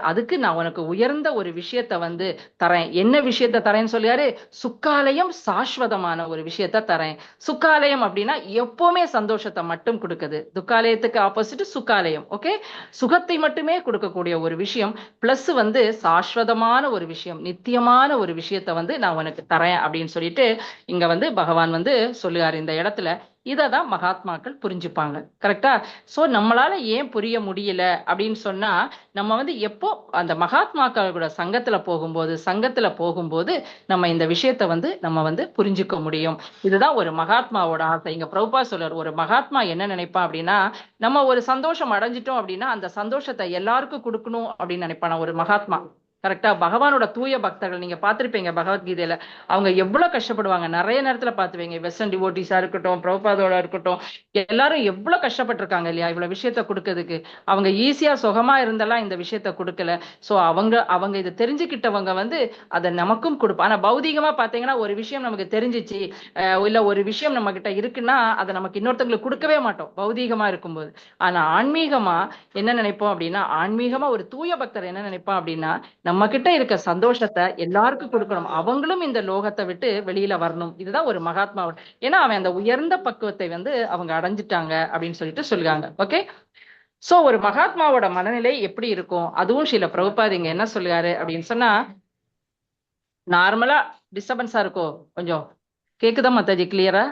அதுக்கு நான் உனக்கு உயர்ந்த ஒரு விஷயத்த வந்து தரேன். என்ன விஷயத்த தரேன்னு சொல்லியாரு? சுக்காலயம் சாஸ்வதமான ஒரு விஷயத்த தரேன். சுக்காலயம் அப்படின்னா எப்பவுமே சந்தோஷத்தை மட்டும் கொடுக்குது. துக்காலயத்துக்கு ஆப்போசிட் சுக்காலயம். ஓகே, சுகத்தை மட்டுமே கொடுக்கக்கூடிய ஒரு விஷயம், பிளஸ் வந்து சாஸ்வதமான ஒரு விஷயம், நித்தியமான ஒரு விஷயத்த வந்து நான் உனக்கு தரேன் அப்படின்னு சொல்லிட்டு இங்க வந்து பகவான் வந்து சொல்லுவாரு இந்த இடத்துல. இததான் மகாத்மாக்கள் புரிஞ்சுப்பாங்க. கரெக்டா? சோ நம்மளால ஏன் புரிய முடியல அப்படின்னு சொன்னா, நம்ம வந்து எப்போ அந்த மகாத்மாக்களோட சங்கத்துல போகும்போது நம்ம இந்த விஷயத்த வந்து நம்ம வந்து புரிஞ்சுக்க முடியும். இதுதான் ஒரு மகாத்மாவோட ஆசை. இங்க பிரபுபா சொல்றாரு, ஒரு மகாத்மா என்ன நினைப்பான் அப்படின்னா, நம்ம ஒரு சந்தோஷம் அடைஞ்சிட்டோம் அப்படின்னா அந்த சந்தோஷத்தை எல்லாருக்கும் கொடுக்கணும் அப்படின்னு நினைப்பான ஒரு மகாத்மா. கரெக்டா? பகவானோட தூய பக்தர்கள் நீங்க பார்த்திருப்பீங்க பகவத்கீதையில, அவங்க எவ்வளவு கஷ்டப்படுவாங்க. நிறைய நேரத்துல பாத்துவீங்க, வெஸ்டர்ன் டிவோட்டிஸா இருக்கட்டும், பிரபுபாதோட இருக்கட்டும், எல்லாரும் எவ்வளவு கஷ்டப்பட்டிருக்காங்க இல்லையா இவ்வளவு விஷயத்த கொடுக்கறதுக்கு. அவங்க ஈஸியா சுகமா இருந்தெல்லாம் இந்த விஷயத்த கொடுக்கல. சோ அவங்க இதை தெரிஞ்சுக்கிட்டவங்க வந்து அதை நமக்கும் கொடுப்போம். ஆனா பௌதிகமா பாத்தீங்கன்னா ஒரு விஷயம் நமக்கு தெரிஞ்சிச்சு, இல்ல ஒரு விஷயம் நம்ம கிட்ட இருக்குன்னா அதை நமக்கு இன்னொருத்தவங்களுக்கு கொடுக்கவே மாட்டோம் பௌதீகமா இருக்கும்போது. ஆனா ஆன்மீகமா என்ன நினைப்போம் அப்படின்னா, ஆன்மீகமா ஒரு தூய பக்தர் என்ன நினைப்பான் அப்படின்னா, நம்ம கிட்ட இருக்க சந்தோஷத்தை எல்லாருக்கும் கொடுக்கணும், அவங்களும் இந்த லோகத்தை விட்டு வெளியில வரணும். இதுதான் ஒரு மகாத்மா. ஏன்னா அவன் அந்த உயர்ந்த பக்குவத்தை வந்து அவங்க அடைஞ்சிட்டாங்க அப்படின்னு சொல்லிட்டு சொல்லுவாங்க. ஓகே, சோ ஒரு மகாத்மாவோட மனநிலை எப்படி இருக்கும் அதுவும் சில பிரபுபாதிங்க என்ன சொல்லுவாரு அப்படின்னு சொன்னா, நார்மலா டிஸ்டர்பன்ஸா இருக்கும். கொஞ்சம் கேக்குதா மாதாஜி? கிளியரா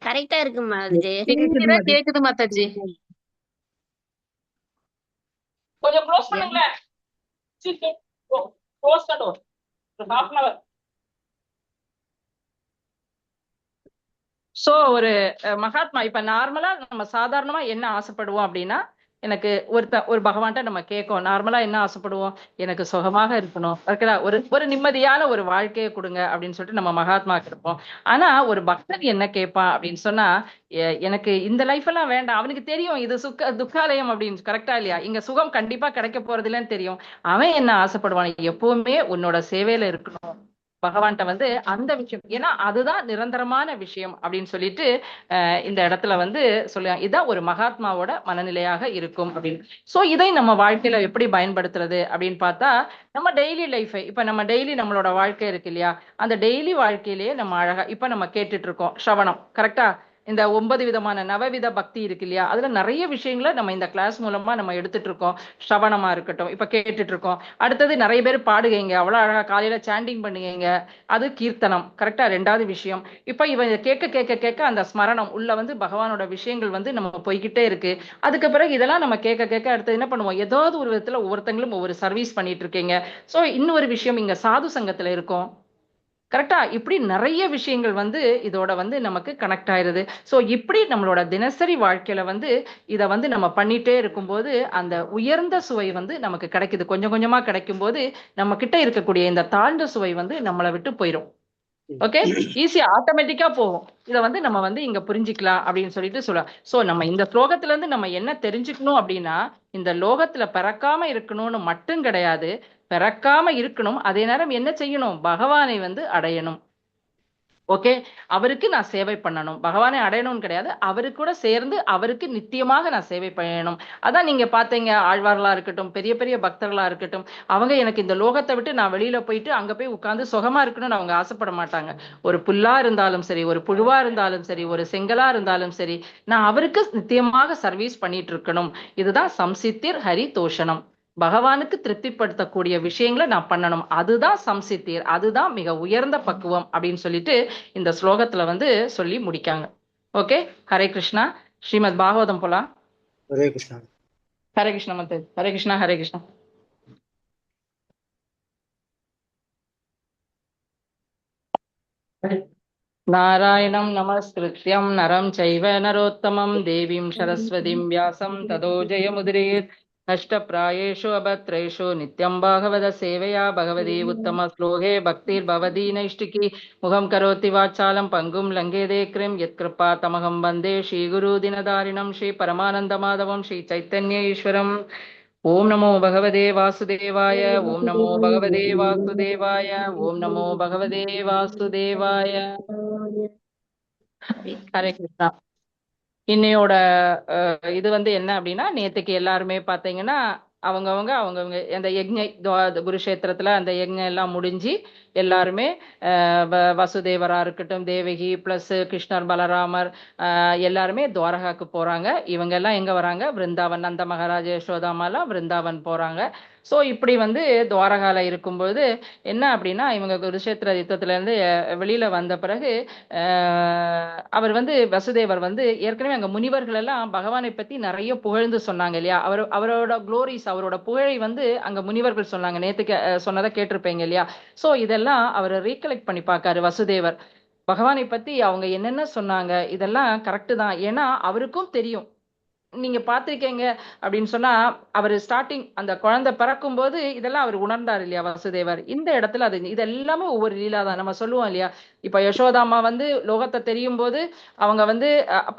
கரெக்டா இருக்குமா அது? கேக்குது மாதாஜி. கொஞ்சம் க்ளோஸ் பண்ணுங்களேன். Close the door. ஒரு half an hour. சோ ஒரு மகாத்மா இப்ப நார்மலா நம்ம சாதாரணமா என்ன ஆசைப்படுவோம் அப்படின்னா, எனக்கு ஒரு பகவான்கிட்ட நம்ம கேட்கோம், நார்மலா என்ன ஆசைப்படுவோம், எனக்கு சுகமாக இருக்கணும், ஓகேடா, ஒரு நிம்மதியான ஒரு வாழ்க்கையை கொடுங்க அப்படின்னு சொல்லிட்டு நம்ம மகாத்மாக்கு இருப்போம். ஆனா ஒரு பக்தன் என்ன கேட்பான் அப்படின்னு சொன்னா, எனக்கு இந்த லைஃப் எல்லாம் வேண்டாம். அவனுக்கு தெரியும் இது துக்காலயம் அப்படின்னு, கரெக்டா இல்லையா? இங்க சுகம் கண்டிப்பா கிடைக்க போறது இல்லைன்னு தெரியும். அவன் என்ன ஆசைப்படுவான், எப்பவுமே உன்னோட சேவையில இருக்கணும் பகவான்கிட்ட வந்து, அந்த விஷயம், ஏன்னா அதுதான் நிரந்தரமான விஷயம் அப்படின்னு சொல்லிட்டு இந்த இடத்துல வந்து சொல்லுவாங்க. இதான் ஒரு மகாத்மாவோட மனநிலையாக இருக்கும் அப்படின்னு. சோ இதை நம்ம வாழ்க்கையில எப்படி பயன்படுத்துறது அப்படின்னு பார்த்தா, நம்ம டெய்லி லைஃப், இப்ப நம்ம டெய்லி நம்மளோட வாழ்க்கை இருக்கு இல்லையா, அந்த டெய்லி வாழ்க்கையிலேயே நம்ம அழகா இப்ப நம்ம கேட்டுட்டு இருக்கோம் ஸ்ரவணம், கரெக்டா? இந்த 9 விதமான நவவித பக்தி இருக்கு இல்லையா, அதுல நிறைய விஷயங்களை நம்ம இந்த கிளாஸ் மூலமா நம்ம எடுத்துட்டு இருக்கோம். ஸ்ரவணமா இருக்கட்டும், இப்ப கேட்டுட்டு இருக்கோம். அடுத்தது நிறைய பேர் பாடுகைங்க, அவ்வளவு அழகா காலையில சாண்டிங் பண்ணுங்க, அது கீர்த்தனம், கரெக்டா? ரெண்டாவது விஷயம், இப்ப இவன் கேட்க கேட்க கேட்க அந்த ஸ்மரணம் உள்ள வந்து பகவானோட விஷயங்கள் வந்து நம்ம போய்கிட்டே இருக்கு. அதுக்கு பிறகு இதெல்லாம் நம்ம கேட்க கேட்க அடுத்து என்ன பண்ணுவோம், ஏதாவது ஒரு விதத்துல ஒவ்வொருத்தங்களும் ஒவ்வொரு சர்வீஸ் பண்ணிட்டு இருக்கீங்க. சோ இன்னொரு விஷயம், இங்க சாது சங்கத்துல இருக்கும், கரெக்டா? இப்படி நிறைய விஷயங்கள் வந்து இதோட வந்து நமக்கு கனெக்ட் ஆயிருது. சோ இப்படி நம்மளோட தினசரி வாழ்க்கையில வந்து இத வந்து நம்ம பண்ணிட்டே இருக்கும்போது அந்த உயர்ந்த சுவை வந்து நமக்கு கிடைக்குது. கொஞ்சம் கொஞ்சமா கிடைக்கும் போது நம்ம கிட்ட இருக்கக்கூடிய இந்த தாழ்ந்த சுவை வந்து நம்மளை விட்டு போயிடும். ஓகே, ஈஸியா ஆட்டோமேட்டிக்கா போகும். இத வந்து நம்ம வந்து இங்க புரிஞ்சுக்கலாம் அப்படின்னு சொல்லிட்டு சொல்லலாம். சோ நம்ம இந்த ஸ்லோகத்துல இருந்து நம்ம என்ன தெரிஞ்சுக்கணும் அப்படின்னா, இந்த லோகத்துல பிறக்காம இருக்கணும்னு மட்டும் கிடையாது, பிறக்காம இருக்கணும், அதே நேரம் என்ன செய்யணும், பகவானை வந்து அடையணும். ஓகே, அவருக்கு நான் சேவை பண்ணணும், பகவானை அடையணும்னு கிடையாது, அவரு கூட சேர்ந்து அவருக்கு நித்தியமாக நான் சேவை பண்ணணும். அதான் நீங்க பாத்தீங்க, ஆழ்வார்களா இருக்கட்டும், பெரிய பெரிய பக்தர்களா இருக்கட்டும், அவங்க எனக்கு இந்த லோகத்தை விட்டு நான் வெளியில போயிட்டு அங்க போய் உட்கார்ந்து சுகமா இருக்கணும்னு அவங்க ஆசைப்பட மாட்டாங்க. ஒரு புல்லா இருந்தாலும் சரி, ஒரு புழுவா இருந்தாலும் சரி, ஒரு செங்கலா இருந்தாலும் சரி, நான் அவருக்கு நித்தியமாக சர்வீஸ் பண்ணிட்டு இருக்கணும். இதுதான் சம்சித்திர் ஹரி தோஷனம். பகவானுக்கு திருப்திப்படுத்தக்கூடிய விஷயங்களை நான் பண்ணணும், அதுதான் சம்சித்திர், அதுதான் மிக உயர்ந்த பக்குவம் அப்படின்னு சொல்லிட்டு இந்த ஸ்லோகத்துல வந்து சொல்லி முடிக்காங்க. ஓகே, ஹரே கிருஷ்ணா. ஸ்ரீமத் பாகவதம் போலாம். ஹரே கிருஷ்ணா. ஹரே கிருஷ்ணா மத்த, ஹரே கிருஷ்ணா, ஹரே கிருஷ்ணா. நாராயணம் நமஸ்கிருத்யம் நரம் சைவ நரோத்தமம் தேவீம் சரஸ்வதிம் வியாசம் ததோ ஜெயமுதிரேத். நஷ்டப்ராயேஷு அபத்ரேஷு நித்யம் பாகவத சேவையா பகவதி உத்தம ஸ்லோகே பக்திர் பவதி நைஷ்டிகி முகம் கரோதி வாச்சாலம் பங்கும் லங்கேதே கிரிம் யத் கிருபா தமகம் வந்தே ஸ்ரீ குரு தினதாரிணம் ஸ்ரீ பரமானந்த மாதவம் ஸ்ரீ சைத்தன்ய ஈஸ்வரம். ஓம் நமோ பகவதே வாசுதேவாய, ஓம் நமோ பகவதே வாசுதேவாய, ஓம் நமோ பகவதே வாசுதேவாய. ஹரே கிருஷ்ணா. இன்னையோட இது வந்து என்ன அப்படின்னா, நேத்துக்கு எல்லாருமே பாத்தீங்கன்னா அவங்கவுங்க அந்த குருஷேத்திரத்துல அந்த யஜ்ஞம் எல்லாம் முடிஞ்சு எல்லாருமே வசுதேவரா இருக்கட்டும், தேவகி பிளஸ் கிருஷ்ணர் பலராமர் எல்லாருமே துவாரகாக்கு போறாங்க. இவங்க எல்லாம் எங்க வராங்க, பிருந்தாவன், நந்த மகாராஜ யசோதாமாலாம் பிருந்தாவன் போறாங்க. சோ இப்படி வந்து துவாரகால இருக்கும்போது என்ன அப்படின்னா, இவங்க குருஷேத்திர யுத்தத்துல இருந்து வெளியில வந்த பிறகு அவர் வந்து வசுதேவர் வந்து ஏற்கனவே அங்க முனிவர்கள் எல்லாம் பகவானை பத்தி நிறைய புகழ்ந்து சொன்னாங்க இல்லையா, அவரோட குளோரிஸ், அவரோட புகழை வந்து அங்க முனிவர்கள் சொன்னாங்க. நேத்துக்கு சொன்னதை கேட்டிருப்பீங்க இல்லையா. சோ இதெல்லாம் அவர் ரீகலெக்ட் பண்ணி பார்க்காரு வசுதேவர், பகவானை பத்தி அவங்க என்னென்ன சொன்னாங்க இதெல்லாம் கரெக்ட் தான். ஏன்னா அவருக்கும் தெரியும், நீங்க பாத்திருக்கீங்க அப்படின்னு சொன்னா, அவர் ஸ்டார்டிங் அந்த குழந்தை பிறக்கும் போது இதெல்லாம் அவர் உணர்ந்தார் இல்லையா வசுதேவர். இந்த இடத்துல அது இது எல்லாமே ஒவ்வொரு லீலா தான். நம்ம சொல்லுவோம் இல்லையா, இப்ப யசோதாமா வந்து லோகத்தை தெரியும் போது அவங்க வந்து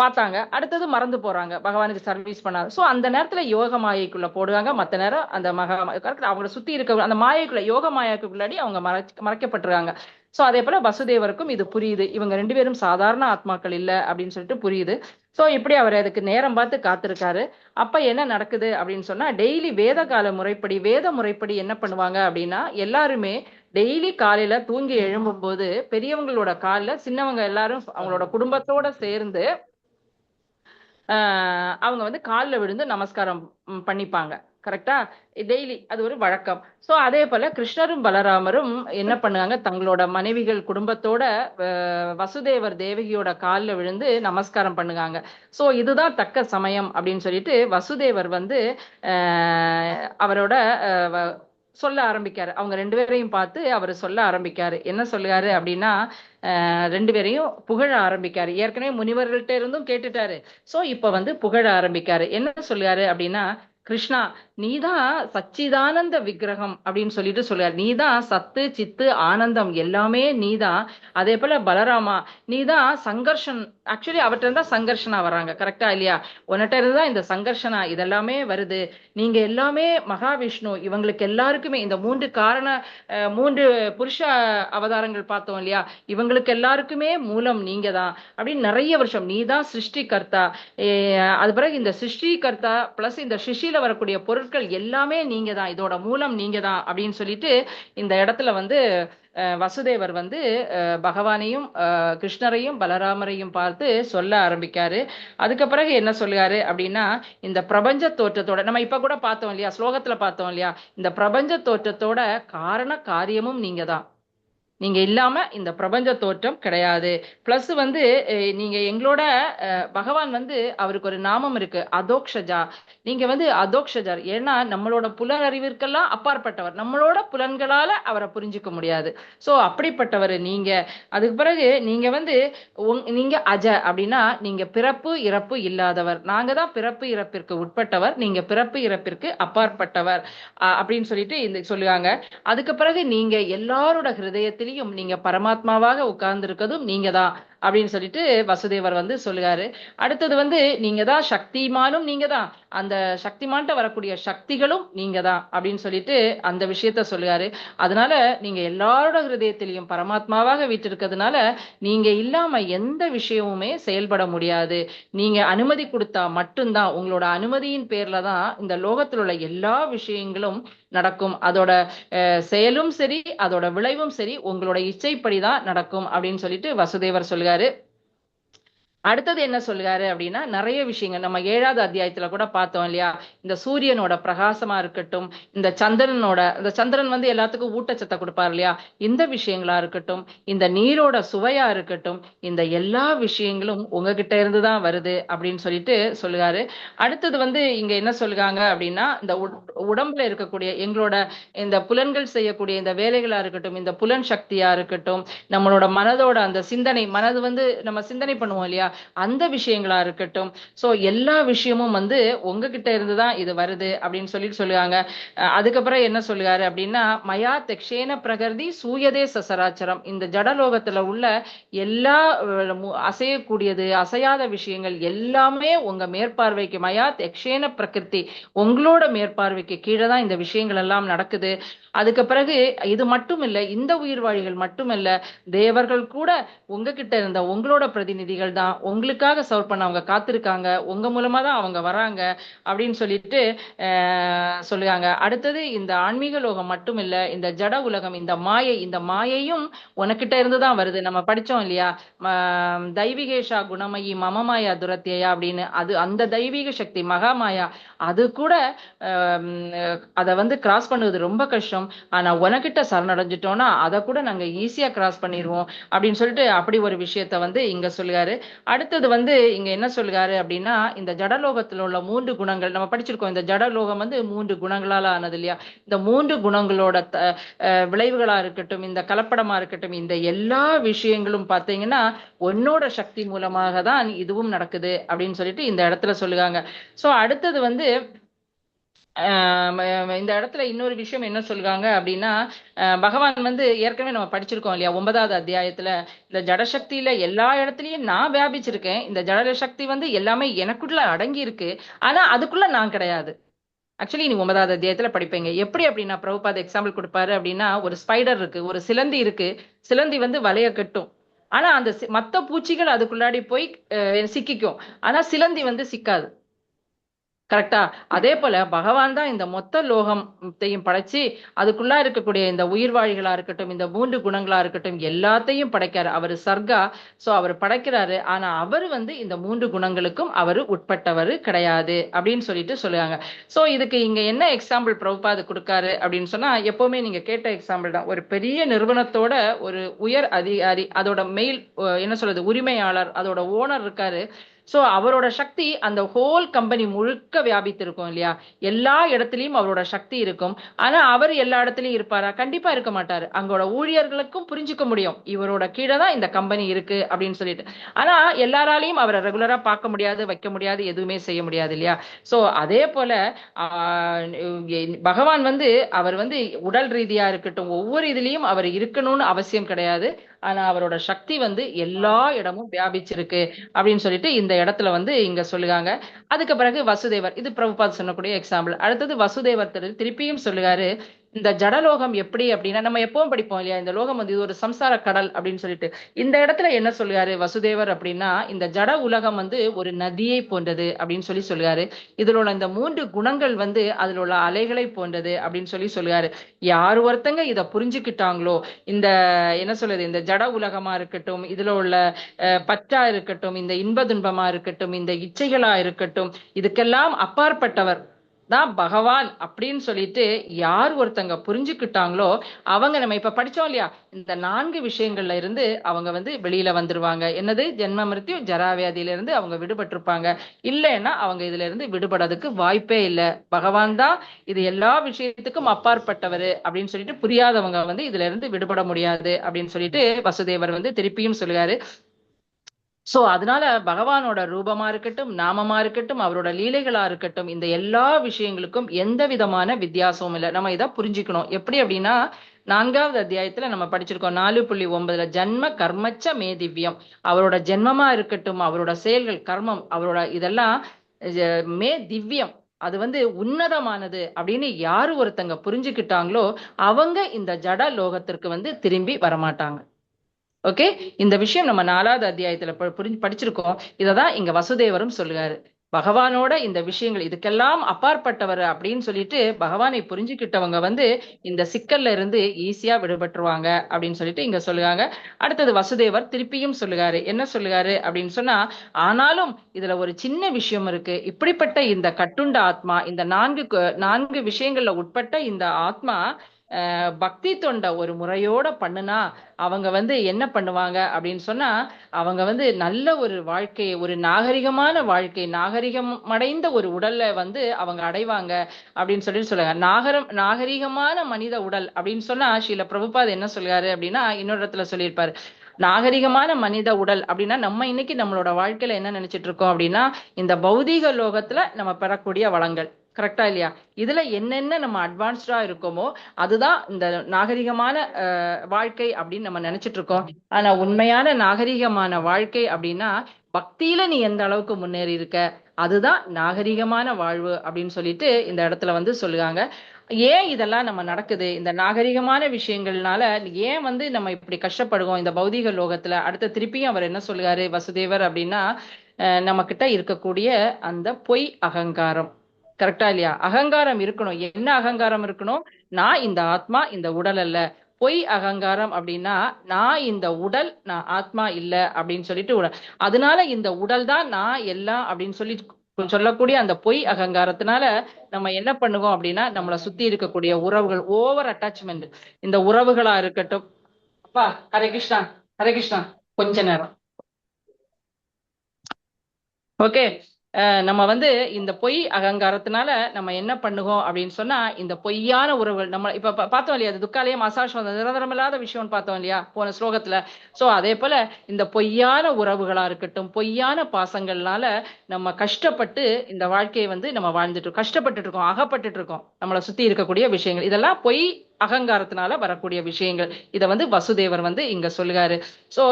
பார்த்தாங்க, அடுத்தது மறந்து போறாங்க, பகவானுக்கு சர்வீஸ் பண்ணாங்க. சோ அந்த நேரத்துல யோக மாயைக்குள்ள போடுவாங்க, மத்த நேரம் அந்த கரெக்ட் அவங்களை சுத்தி இருக்க அந்த மாயைக்குள்ள, யோக மாயாக்குள்ளாடி அவங்க மறைக்கப்பட்டிருக்காங்க. சோ அதே போல வசுதேவருக்கும் இது புரியுது, இவங்க ரெண்டு பேரும் சாதாரண ஆத்மாக்கள் இல்ல அப்படின்னு சொல்லிட்டு புரியுது. சோ இப்படி அவர் அதுக்கு நேரம் பார்த்து காத்திருக்காரு. அப்ப என்ன நடக்குது அப்படின்னு சொன்னா, டெய்லி வேத கால முறைப்படி, வேத முறைப்படி என்ன பண்ணுவாங்க அப்படின்னா, எல்லாருமே டெய்லி காலையில தூங்கி எழும்பும் போது பெரியவங்களோட காலில் சின்னவங்க எல்லாரும் அவங்களோட குடும்பத்தோட சேர்ந்து அவங்க வந்து காலில் விழுந்து நமஸ்காரம் பண்ணிப்பாங்க. கரெக்டா? டெய்லி அது ஒரு வழக்கம். சோ அதே போல கிருஷ்ணரும் பலராமரும் என்ன பண்ணுவாங்க, தங்களோட மனைவிகள் குடும்பத்தோட வசுதேவர் தேவகியோட காலில் விழுந்து நமஸ்காரம் பண்ணுவாங்க. சோ இதுதான் தக்க சமயம் அப்படின்னு சொல்லிட்டு வசுதேவர் வந்து அவரோட சொல்ல ஆரம்பிக்காரு. அவங்க 2 பேரையும் பார்த்து அவர் சொல்ல ஆரம்பிக்காரு. என்ன சொல்லுகாரு அப்படின்னா, 2 பேரையும் புகழ ஆரம்பிக்காரு. ஏற்கனவே முனிவர்கள்ட்ட இருந்தும் கேட்டுட்டாரு. சோ இப்ப வந்து புகழ ஆரம்பிக்காரு. என்ன சொல்லுகாரு அப்படின்னா, கிருஷ்ணா, நீதான் சச்சிதானந்த விக்கிரகம் அப்படின்னு சொல்லிட்டு சொல்லுவார். நீதான் சத்து சித்து ஆனந்தம் எல்லாமே நீதான். அதே போல பலராமா, நீதான் சங்கர்ஷன். ஆக்சுவலி அவர்கிட்ட இருந்தா சங்கர்ஷனா வர்றாங்க, கரெக்டா இல்லையா? உன்கிட்ட இருந்தா இந்த சங்கர்ஷனா இதெல்லாமே வருது. நீங்க எல்லாமே மகாவிஷ்ணு. இவங்களுக்கு எல்லாருக்குமே இந்த 3 புருஷ அவதாரங்கள் பார்த்தோம் இல்லையா? இவங்களுக்கு எல்லாருக்குமே மூலம் நீங்க தான் அப்படின்னு நிறைய வருஷம் நீதான் சிருஷ்டிகர்த்தா. அது பிறகு இந்த சிருஷ்டிகர்த்தா பிளஸ் இந்த சிருஷ்டியில வரக்கூடிய பொருட்கள் எல்லாமே நீங்க தான், இதோட மூலம் நீங்க தான் அப்படின்னு சொல்லிட்டு இந்த இடத்துல வந்து வசுதேவர் வந்து பகவானையும் கிருஷ்ணரையும் பலராமரையும் பார்த்து சொல்ல ஆரம்பிக்காரு. அதுக்கு பிறகு என்ன சொல்லுகாரு அப்படின்னா, இந்த பிரபஞ்ச தோற்றத்தோட நம்ம இப்ப கூட பார்த்தோம் இல்லையா, ஸ்லோகத்துல பார்த்தோம் இல்லையா, இந்த பிரபஞ்ச தோற்றத்தோட காரண காரியமும் நீங்க தான். நீங்க இல்லாம இந்த பிரபஞ்ச தோற்றம் கிடையாது. பிளஸ் வந்து நீங்க எங்களோட பகவான் வந்து அவருக்கு ஒரு நாமம் இருக்கு, அதோக்ஷஜா. நீங்க வந்து அதோக்ஷஜர். ஏன்னா நம்மளோட புலன் அறிவிற்கெல்லாம் அப்பாற்பட்டவர். நம்மளோட புலன்களால அவரை புரிஞ்சுக்க முடியாது. சோ அப்படிப்பட்டவர் நீங்க. அதுக்கு பிறகு நீங்க வந்து நீங்க அஜ அப்படின்னா நீங்க பிறப்பு இறப்பு இல்லாதவர். நாங்க தான் பிறப்பு இறப்பிற்கு உட்பட்டவர், நீங்க பிறப்பு இறப்பிற்கு அப்பாற்பட்டவர் அப்படின்னு சொல்லிட்டு இந்த சொல்லுவாங்க. அதுக்கு பிறகு நீங்க எல்லாரோட ஹிருதயத்திலையும் நீங்க பரமாத்மாவாக உட்கார்ந்து இருக்கதும் நீங்க தான் அப்படின்னு சொல்லிட்டு வசுதேவர் வந்து சொல்லுகாரு. அடுத்தது வந்து நீங்க தான் சக்திமானும் நீங்க தான், அந்த சக்திமான்ட்ட வரக்கூடிய சக்திகளும் நீங்க தான் அப்படின்னு சொல்லிட்டு அந்த விஷயத்த சொல்லுகாரு. அதனால நீங்க எல்லாரோட ஹிருதயத்திலையும் பரமாத்மாவாக வீட்டிருக்கிறதுனால நீங்க இல்லாம எந்த விஷயமுமே செயல்பட முடியாது. நீங்க அனுமதி கொடுத்தா மட்டும்தான், உங்களோட அனுமதியின் பேர்ல தான் இந்த லோகத்தில் உள்ள எல்லா விஷயங்களும் நடக்கும். அதோட செயலும் சரி, அதோட விளைவும் சரி உங்களோட இச்சைப்படிதான் நடக்கும் அப்படின்னு சொல்லிட்டு வசுதேவர் சொல்லுகாரு. அடுத்தது என்ன சொல்லுகாரு அப்படின்னா, நிறைய விஷயங்கள் நம்ம 7வது அத்தியாயத்துல கூட பார்த்தோம் இல்லையா, இந்த சூரியனோட பிரகாசமா இருக்கட்டும், இந்த சந்திரன் வந்து எல்லாத்துக்கும் ஊட்டச்சத்தை கொடுப்பாரு இல்லையா, இந்த விஷயங்களா இருக்கட்டும், இந்த நீரோட சுவையா இருக்கட்டும், இந்த எல்லா விஷயங்களும் உங்ககிட்ட இருந்துதான் வருது அப்படின்னு சொல்லிட்டு சொல்லுகாரு. அடுத்தது வந்து இங்க என்ன சொல்லுகாங்க அப்படின்னா, இந்த உடம்புல இருக்கக்கூடிய எங்களோட இந்த புலன்கள் செய்யக்கூடிய இந்த வேலைகளா இருக்கட்டும், இந்த புலன் சக்தியா இருக்கட்டும், நம்மளோட மனதோட அந்த சிந்தனை, மனது வந்து நம்ம சிந்தனை பண்ணுவோம் இல்லையா, அந்த விஷயங்களா இருக்கட்டும், சோ எல்லா விஷயமும் வந்து உங்ககிட்ட இருந்துதான் இது வருது அப்படின்னு சொல்லிட்டு சொல்லுவாங்க. அதுக்கப்புறம் என்ன சொல்லுவாரு அப்படின்னா, மயா தெக்ஷேன பிரகர்தி சூயதே சசராச்சரம். இந்த ஜடலோகத்துல உள்ள எல்லா அசையக்கூடியது அசையாத விஷயங்கள் எல்லாமே உங்க மேற்பார்வைக்கு, மயா தெக்ஷேன பிரகிருதி, உங்களோட மேற்பார்வைக்கு கீழே தான் இந்த விஷயங்கள் எல்லாம் நடக்குது. அதுக்கு பிறகு இது மட்டும் இல்ல, இந்த உயிர்வாழிகள் மட்டுமல்ல, தேவர்கள் கூட உங்ககிட்ட இருந்த உங்களோட பிரதிநிதிகள் தான், உங்களுக்காக சர்வ் பண்ண அவங்க காத்திருக்காங்க, உங்க மூலமா தான் அவங்க வராங்க அப்படின்னு சொல்லிட்டு சொல்லுவாங்க. அடுத்தது இந்த ஆன்மீக லோகம் மட்டும் இல்ல, இந்த ஜட உலகம், இந்த மாயையும் உனக்கிட்ட இருந்துதான் வருது. நம்ம படிச்சோம் இல்லையா, தெய்வீகேஷா குணமயி மமமாயா துரத்தியா அப்படின்னு. அது அந்த தெய்வீக சக்தி மகாமாயா, அது கூட அதை வந்து கிராஸ் பண்ணுவது ரொம்ப கஷ்டம். ஆனா உனக்கிட்ட சரணடைஞ்சிட்டோம்னா அதை கூட நாங்க ஈஸியா கிராஸ் பண்ணிடுவோம் அப்படின்னு சொல்லிட்டு அப்படி ஒரு விஷயத்த வந்து இங்க சொல்லுகாரு. அடுத்தது வந்து இங்க என்ன சொல்லுகாரு அப்படின்னா, இந்த ஜடலோகத்துல உள்ள 3 குணங்கள் நம்ம படிச்சிருக்கோம். இந்த ஜடலோகம் வந்து 3 குணங்களால ஆனது இல்லையா, இந்த 3 குணங்களோட விளைவுகளா இருக்கட்டும், இந்த கலப்படமா இருக்கட்டும், இந்த எல்லா விஷயங்களும் பார்த்தீங்கன்னா உன்னோட சக்தி மூலமாக தான் இதுவும் நடக்குது அப்படின்னு சொல்லிட்டு இந்த இடத்துல சொல்லுவாங்க. சோ அடுத்தது வந்து இந்த இடத்துல இன்னொரு விஷயம் என்ன சொல்றாங்க அப்படின்னா, பகவான் வந்து ஏற்கனவே நம்ம படிச்சிருக்கோம் இல்லையா, 9வது அத்தியாயத்துல இந்த ஜடசக்தியில எல்லா இடத்துலயும் நான் வியாபிச்சிருக்கேன், இந்த ஜடசக்தி வந்து எல்லாமே எனக்குள்ள அடங்கி இருக்கு, ஆனா அதுக்குள்ள நான் கிடையாது. ஆக்சுவலி நீ 9வது அத்தியாயத்துல படிப்பீங்க. எப்படி அப்படின்னா, பிரபுபாத் எக்ஸாம்பிள் கொடுப்பாரு அப்படின்னா, ஒரு ஸ்பைடர் இருக்கு, ஒரு சிலந்தி இருக்கு, சிலந்தி வந்து வலைய கட்டும், ஆனா அந்த மத்த பூச்சிகள் அதுக்குள்ளாடி போய் சிக்கிக்கும், ஆனா சிலந்தி வந்து சிக்காது. கரெக்டா? அதே போல பகவான் தான் இந்த மொத்த லோகத்தையும் படைச்சு அதுக்குள்ளா இருக்கக்கூடிய இந்த உயிர்வாழிகளா இருக்கட்டும், இந்த 3 குணங்களா இருக்கட்டும், எல்லாத்தையும் படைக்கிறாரு. அவரு சர்க்கா. சோ அவர் படைக்கிறாரு, ஆனா அவரு வந்து இந்த 3 குணங்களுக்கும் அவரு உட்பட்டவரு கிடையாது அப்படின்னு சொல்லிட்டு சொல்லுவாங்க. சோ இதுக்கு இங்க என்ன எக்ஸாம்பிள் பிரபுபாது கொடுக்காரு அப்படின்னு சொன்னா, எப்பவுமே நீங்க கேட்ட எக்ஸாம்பிள் தான். ஒரு பெரிய நிறுவனத்தோட ஒரு உயர் அதிகாரி, அதோட மெயில் என்ன சொல்றது உரிமையாளர், அதோட ஓனர் இருக்காரு. சோ அவரோட சக்தி அந்த ஹோல் கம்பெனி முழுக்க வியாபித்திருக்கும் இல்லையா, எல்லா இடத்துலயும் அவரோட சக்தி இருக்கும். ஆனா அவர் எல்லா இடத்துலயும் இருப்பாரா? கண்டிப்பா இருக்க மாட்டாரு. அங்கோட ஊழியர்களுக்கும் புரிஞ்சுக்க முடியும் இவரோட கீழே தான் இந்த கம்பெனி இருக்கு அப்படின்னு சொல்லிட்டு. ஆனா எல்லாராலையும் அவரை ரெகுலரா பார்க்க முடியாது, வைக்க முடியாது, எதுவுமே செய்ய முடியாது இல்லையா. சோ அதே போல பகவான் வந்து அவர் வந்து உடல் ரீதியா இருக்கட்டும் ஒவ்வொரு இதுலயும் அவர் இருக்கணும்னு அவசியம் கிடையாது. ஆனா அவரோட சக்தி வந்து எல்லா இடமும் வியாபிச்சிருக்கு அப்படின்னு சொல்லிட்டு இந்த இடத்துல வந்து இங்க சொல்லுவாங்க. அதுக்கு பிறகு வசுதேவர், இது பிரபுபாத் சொன்னக்கூடிய எக்ஸாம்பிள். அடுத்தது வசுதேவர் திருப்பியும் சொல்லுகாரு, இந்த ஜடலோகம் எப்படி அப்படின்னா நம்ம எப்பவும் படிப்போம் இல்லையா, இந்த லோகம் வந்து இது ஒரு சம்சார கடல் அப்படின்னு சொல்லிட்டு. இந்த இடத்துல என்ன சொல்லுவாரு வசுதேவர் அப்படின்னா, இந்த ஜட உலகம் வந்து ஒரு நதியை போன்றது அப்படின்னு சொல்லி சொல்லுவாரு. இதுல உள்ள இந்த 3 குணங்கள் வந்து அதுல உள்ள அலைகளை போன்றது அப்படின்னு சொல்லி சொல்லுவாரு. யார் ஒருத்தங்க இத புரிஞ்சுக்கிட்டாங்களோ, இந்த என்ன சொல்றது, இந்த ஜட உலகமா இருக்கட்டும், இதுல உள்ள பற்றா இருக்கட்டும், இந்த இன்ப துன்பமா இருக்கட்டும், இந்த இச்சைகளா இருக்கட்டும், இதுக்கெல்லாம் அப்பாற்பட்டவர் தான் பகவான் அப்படின்னு சொல்லிட்டு யார் ஒருத்தங்க புரிஞ்சுக்கிட்டாங்களோ அவங்க, நம்ம இப்ப படிச்சோம் இல்லையா, இந்த 4 விஷயங்கள்ல இருந்து அவங்க வந்து வெளியில வந்துருவாங்க. என்னது, ஜென்ம மிருத்யு ஜராவியாதியில இருந்து அவங்க விடுபட்டிருப்பாங்க. இல்லைன்னா அவங்க இதுல இருந்து விடுபடுறதுக்கு வாய்ப்பே இல்லை. பகவான் தான் இது எல்லா விஷயத்துக்கும் அப்பாற்பட்டவர் அப்படின்னு சொல்லிட்டு புரியாதவங்க வந்து இதுல இருந்து விடுபட முடியாது அப்படின்னு சொல்லிட்டு வசுதேவர் வந்து திருப்பியும் சொல்லுவாரு. சோ அதனால பகவானோட ரூபமா இருக்கட்டும், நாமமா இருக்கட்டும், அவரோட லீலைகளா இருக்கட்டும், இந்த எல்லா விஷயங்களுக்கும் எந்த விதமான வித்தியாசமும் இல்லை. நம்ம இதை புரிஞ்சுக்கணும். எப்படி அப்படின்னா, 4வது அத்தியாயத்துல நம்ம படிச்சிருக்கோம் 4.9 ஜன்ம கர்மச்ச மே திவ்யம். அவரோட ஜென்மமா இருக்கட்டும், அவரோட செயல்கள் கர்மம், அவரோட இதெல்லாம் மே திவ்யம், அது வந்து உன்னதமானது அப்படின்னு யாரு ஒருத்தங்க புரிஞ்சுக்கிட்டாங்களோ அவங்க இந்த ஜட லோகத்திற்கு வந்து திரும்பி வரமாட்டாங்க. ஓகே, இந்த விஷயம் நம்ம 4வது அத்தியாயத்துல படிச்சிருக்கோம். இததான் இங்க வசுதேவரும் சொல்லுவாரு. பகவானோட இந்த விஷயங்கள் இதுக்கெல்லாம் அப்பாற்பட்டவர் அப்படின்னு சொல்லிட்டு பகவானை புரிஞ்சுக்கிட்டவங்க வந்து இந்த சிக்கல்ல இருந்து ஈஸியா விடுபட்டுருவாங்க அப்படின்னு சொல்லிட்டு இங்க சொல்லுவாங்க. அடுத்தது வசுதேவர் திருப்பியும் சொல்லுகாரு. என்ன சொல்லுகாரு அப்படின்னு சொன்னா, ஆனாலும் இதுல ஒரு சின்ன விஷயம் இருக்கு. இப்படிப்பட்ட இந்த கட்டுண்ட ஆத்மா, இந்த 4 விஷயங்கள்ல உட்பட்ட இந்த ஆத்மா பக்தி தொண்ட ஒரு முறையோட பண்ணுனா அவங்க வந்து என்ன பண்ணுவாங்க அப்படின்னு சொன்னா, அவங்க வந்து நல்ல ஒரு வாழ்க்கை, ஒரு நாகரிகமான வாழ்க்கை, நாகரிகம் அடைந்த ஒரு உடல்ல வந்து அவங்க அடைவாங்க அப்படின்னு சொல்லுங்க. நாகரிகமான மனித உடல் அப்படின்னு சொன்னா ஸ்ரீல பிரபுபாத் என்ன சொல்றாரு அப்படின்னா, இன்னொரு இடத்துல சொல்லியிருப்பாரு, நாகரிகமான மனித உடல் அப்படின்னா நம்ம இன்னைக்கு நம்மளோட வாழ்க்கையில என்ன நினைச்சிட்டு இருக்கோம் அப்படின்னா, இந்த பௌதீக லோகத்துல நம்ம பெறக்கூடிய வளங்கள், கரெக்டா இல்லையா, இதுல என்னென்ன நம்ம அட்வான்ஸ்டா இருக்கோமோ அதுதான் இந்த நாகரிகமான வாழ்க்கை அப்படின்னு நம்ம நினைச்சிட்டு இருக்கோம். ஆனா உண்மையான நாகரிகமான வாழ்க்கை அப்படின்னா பக்தியில நீ எந்த அளவுக்கு முன்னேறி இருக்க, அதுதான் நாகரிகமான வாழ்வு அப்படின்னு சொல்லிட்டு இந்த இடத்துல வந்து சொல்லுவாங்க. ஏன் இதெல்லாம் நம்ம நடக்குது, இந்த நாகரிகமான விஷயங்கள்னால ஏன் வந்து நம்ம இப்படி கஷ்டப்படுவோம் இந்த பௌதீக லோகத்துல. அடுத்த திருப்பியும் அவர் என்ன சொல்லுவாரு வசுதேவர் அப்படின்னா, நம்ம கிட்ட இருக்கக்கூடிய அந்த பொய் அகங்காரம், கரெக்டா இல்லையா, அகங்காரம் இருக்கணும். என்ன அகங்காரம் இருக்கணும், நான் இந்த ஆத்மா இந்த உடல் அல்ல. பொய் அகங்காரம் அப்படின்னா நான் இந்த உடல், நான் ஆத்மா இல்ல அப்படின்னு சொல்லிட்டு அதனால இந்த உடல் தான் நான் எல்லாம் அப்படின்னு சொல்லி சொல்லக்கூடிய அந்த பொய் அகங்காரத்தினால நம்ம என்ன பண்ணுவோம் அப்படின்னா, நம்மளை சுத்தி இருக்கக்கூடிய உறவுகள், ஓவர் அட்டாச்மெண்ட், இந்த உறவுகளா இருக்கட்டும். அப்பா ஹரே கிருஷ்ணா, ஹரே கிருஷ்ணா, கொஞ்ச நேரம். ஓகே, நம்ம வந்து இந்த பொய் அகங்காரத்தினால நம்ம என்ன பண்ணுவோம் அப்படின்னு சொன்னா, இந்த பொய்யான உறவுகள், நம்ம இப்ப பார்த்தோம் இல்லையா, அது துக்காலயம் அசாஸ்வதம் நிரந்தரம் இல்லாத விஷயம்னு பார்த்தோம் இல்லையா போன ஸ்லோகத்துல. சோ அதே போல இந்த பொய்யான உறவுகளா இருக்கட்டும், பொய்யான பாசங்கள்னால நம்ம கஷ்டப்பட்டு இந்த வாழ்க்கையை வந்து நம்ம வாழ்ந்துட்டு கஷ்டப்பட்டுட்டு இருக்கோம், அகப்பட்டுட்டு இருக்கோம். நம்மளை சுத்தி இருக்கக்கூடிய விஷயங்கள் இதெல்லாம் பொய் அகங்காரத்தினால வரக்கூடிய விஷயங்கள். இத வந்து வசுதேவர் வந்து இங்க சொல்லுகாரு. சோ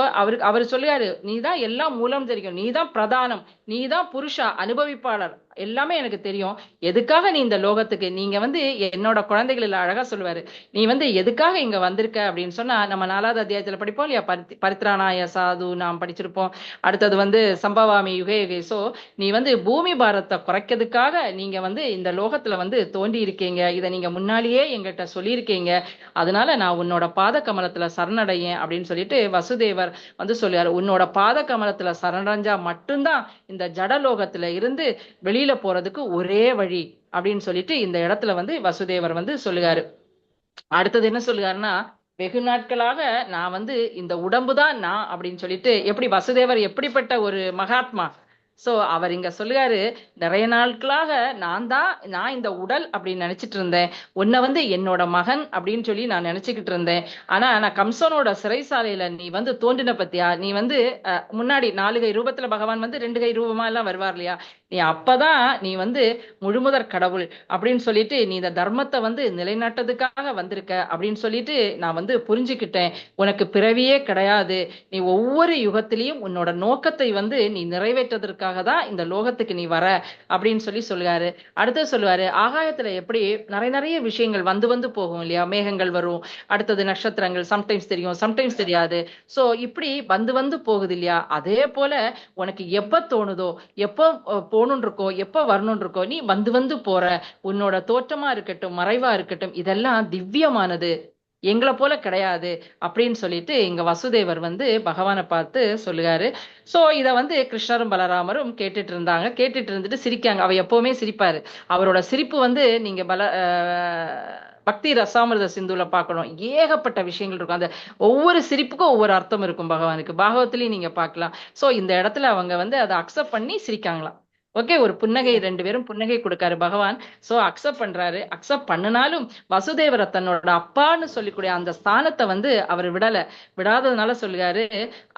அவர் சொல்லுகாரு, நீதான் எல்லாம் மூலம் தெரியும், நீதான் பிரதானம், நீதான் புருஷா அனுபவிப்பாளர், எல்லாமே எனக்கு தெரியும். எதுக்காக நீ இந்த லோகத்துக்கு, நீங்க வந்து என்னோட குழந்தைகள் அழகா சொல்லுவாரு, நீ வந்து எதுக்காக இங்க வந்திருக்க அப்படின்னு சொன்னா, நம்ம 4வது அத்தியாயத்துல படிப்போம் இல்லையா, பரித்ராணாய சாது நாம் படிச்சிருப்போம். அடுத்தது வந்து சம்பவாமி யுகே யுகே. சோ நீ வந்து பூமி பாரத்தை குறைக்கிறதுக்காக நீங்க வந்து இந்த லோகத்துல வந்து தோண்டி இருக்கீங்க, இதை நீங்க முன்னாலேயே எங்கிட்ட சொல்லியிருக்கீங்க, அதனால நான் உன்னோட பாத கமலத்துல சரணடையேன் அப்படின்னு சொல்லிட்டு வசுதேவர் வந்து சொல்லுவாரு. உன்னோட பாத கமலத்துல சரணடைஞ்சா மட்டும்தான் இந்த ஜடலோகத்துல இருந்து வெளியில போறதுக்கு ஒரே வழி அப்படின்னு சொல்லிட்டு இந்த இடத்துல வந்து வசுதேவர் வந்து சொல்லுகாரு. அடுத்தது என்ன சொல்லுகாருன்னா, வெகு நாட்களாக நான் வந்து இந்த உடம்புதான் நான் அப்படின்னு சொல்லிட்டு, எப்படி வசுதேவர் எப்படிப்பட்ட ஒரு மகாத்மா, சோ அவர் இங்க சொல்லுகாரு, நிறைய நாட்களாக நான் இந்த உடல் அப்படின்னு நினைச்சிட்டு இருந்தேன். உன்னை வந்து என்னோட மகன் அப்படின்னு சொல்லி நான் நினைச்சுக்கிட்டு இருந்தேன். ஆனா நான் கம்சனோட சிறைசாலையில நீ வந்து தோன்றின பத்தியா, நீ வந்து முன்னாடி 4 கை ரூபத்துல பகவான் வந்து 2 கை ரூபமா எல்லாம் வருவார் இல்லையா, நீ அப்பதான் நீ வந்து முழுமுதற் கடவுள் அப்படின்னு சொல்லிட்டு நீ இந்த தர்மத்தை வந்து நிலைநாட்டதுக்காக வந்திருக்க அப்படின்னு சொல்லிட்டு நான் வந்து புரிஞ்சுக்கிட்டேன். உனக்கு பிறவியே கிடையாது. நீ ஒவ்வொரு யுகத்திலையும் உன்னோட நோக்கத்தை வந்து நீ நிறைவேற்றதற்காக தான் இந்த லோகத்துக்கு நீ வர அப்படின்னு சொல்லி சொல்லுவாரு. அடுத்து சொல்லுவாரு, ஆகாயத்துல எப்படி நிறைய விஷயங்கள் வந்து வந்து போகும் இல்லையா, மேகங்கள் வரும், அடுத்தது நட்சத்திரங்கள் சம்டைம்ஸ் தெரியும் சம்டைம்ஸ் தெரியாது. சோ இப்படி வந்து வந்து போகுது இல்லையா, அதே போல உனக்கு எப்ப தோணுதோ, எப்போ போகணும்னு இருக்கோ, எப்ப வரணும்னு இருக்கோ, நீ வந்து வந்து போற. உன்னோட தோற்றமா இருக்கட்டும், மறைவா இருக்கட்டும், இதெல்லாம் திவ்யமானது, எங்களை போல கிடையாது அப்படின்னு சொல்லிட்டு இங்க வசுதேவர் வந்து பகவானை பார்த்து சொல்லுகாரு. சோ இத வந்து கிருஷ்ணரும் பலராமரும் கேட்டுட்டு இருந்தாங்க. கேட்டுட்டு இருந்துட்டு சிரிக்காங்க. அவர் எப்பவுமே சிரிப்பாரு. அவரோட சிரிப்பு வந்து நீங்க பக்தி ரசாமிர்த சிந்துல பார்க்கணும், ஏகப்பட்ட விஷயங்கள் இருக்கும். அந்த ஒவ்வொரு சிரிப்புக்கும் ஒவ்வொரு அர்த்தம் இருக்கும் பகவானுக்கு. பாகவத்திலையும் நீங்க பார்க்கலாம். சோ இந்த இடத்துல அவங்க வந்து அதை அக்செப்ட் பண்ணி சிரிக்காங்களாம். ஓகே, ஒரு புன்னகை, 2 பேரும் புன்னகை கொடுக்காரு பகவான். சோ அக்செப்ட் பண்றாரு. அக்செப்ட் பண்ணினாலும் வசுதேவரை தன்னோட அப்பான்னு சொல்லிக்கூடிய அந்த ஸ்தானத்தை வந்து அவர் விடாததுனால சொல்லுகாரு,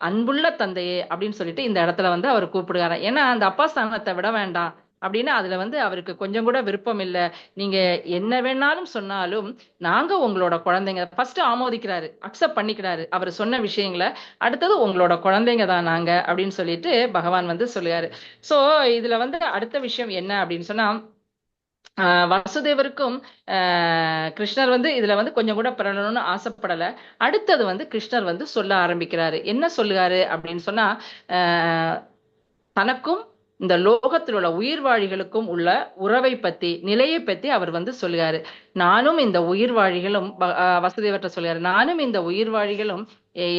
அன்புள்ள தந்தையே அப்படின்னு சொல்லிட்டு இந்த இடத்துல வந்து அவர் கூப்பிடுறாரு. ஏன்னா அந்த அப்பா ஸ்தானத்தை விட வேண்டாம் அப்படின்னு அதுல வந்து அவருக்கு கொஞ்சம் கூட விருப்பம் இல்லை. நீங்க என்ன வேணாலும் சொன்னாலும் நாங்க உங்களோட குழந்தைங்க. ஃபர்ஸ்ட் ஆமோதிக்கிறாரு, அக்செப்ட் பண்ணிக்கிறாரு அவர் சொன்ன விஷயங்களை. அடுத்தது உங்களோட குழந்தைங்க தான் நாங்க அப்படின்னு சொல்லிட்டு பகவான் வந்து சொல்லுவாரு. சோ இதுல வந்து அடுத்த விஷயம் என்ன அப்படின்னு சொன்னா, வசுதேவருக்கும் கிருஷ்ணர் வந்து இதுல வந்து கொஞ்சம் கூட பெறணும்னு ஆசைப்படல. அடுத்தது வந்து கிருஷ்ணர் வந்து சொல்ல ஆரம்பிக்கிறாரு. என்ன சொல்லுகாரு அப்படின்னு சொன்னா, தனக்கும் இந்த லோகத்தில் உள்ள உயிர்வாழிகளுக்கும் உள்ள உறவை பத்தி, நிலையை பத்தி அவர் வந்து சொல்லுகாரு. நானும் இந்த உயிர்வாழிகளும் வசுதேவர்கிட்ட சொல்லுகாரு, நானும் இந்த உயிர்வாழிகளும்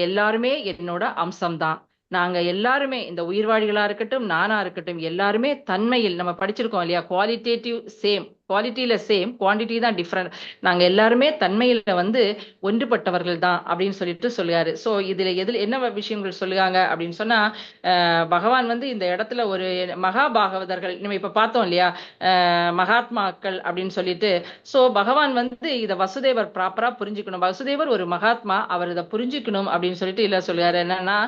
எல்லாருமே என்னோட அம்சம்தான். நாங்க எல்லாருமே இந்த உயிர்வாழிகளா இருக்கட்டும், நானா இருக்கட்டும், எல்லாருமே தன்மையில் நம்ம படிச்சிருக்கோம் இல்லையா, குவாலிட்டேட்டிவ் சேம், குவாலிட்டியில சேம், குவான்டிட்டி தான் டிஃப்ரெண்ட். நாங்க எல்லாருமே தன்மையில வந்து ஒன்றுபட்டவர்கள் தான் அப்படின்னு சொல்லிட்டு சொல்லுவாரு. சோ இதுல என்ன விஷயங்கள் சொல்லுவாங்க அப்படின்னு சொன்னா, பகவான் வந்து இந்த இடத்துல ஒரு மகாபாகவதர்கள் நம்ம இப்ப பார்த்தோம் இல்லையா, மகாத்மாக்கள் அப்படின்னு சொல்லிட்டு. சோ பகவான் வந்து இத வசுதேவர் ப்ராப்பரா புரிஞ்சுக்கணும். வசுதேவர் ஒரு மகாத்மா, அவர் இதை புரிஞ்சுக்கணும் அப்படின்னு சொல்லிட்டு இல்ல சொல்லுவாரு. என்னன்னா,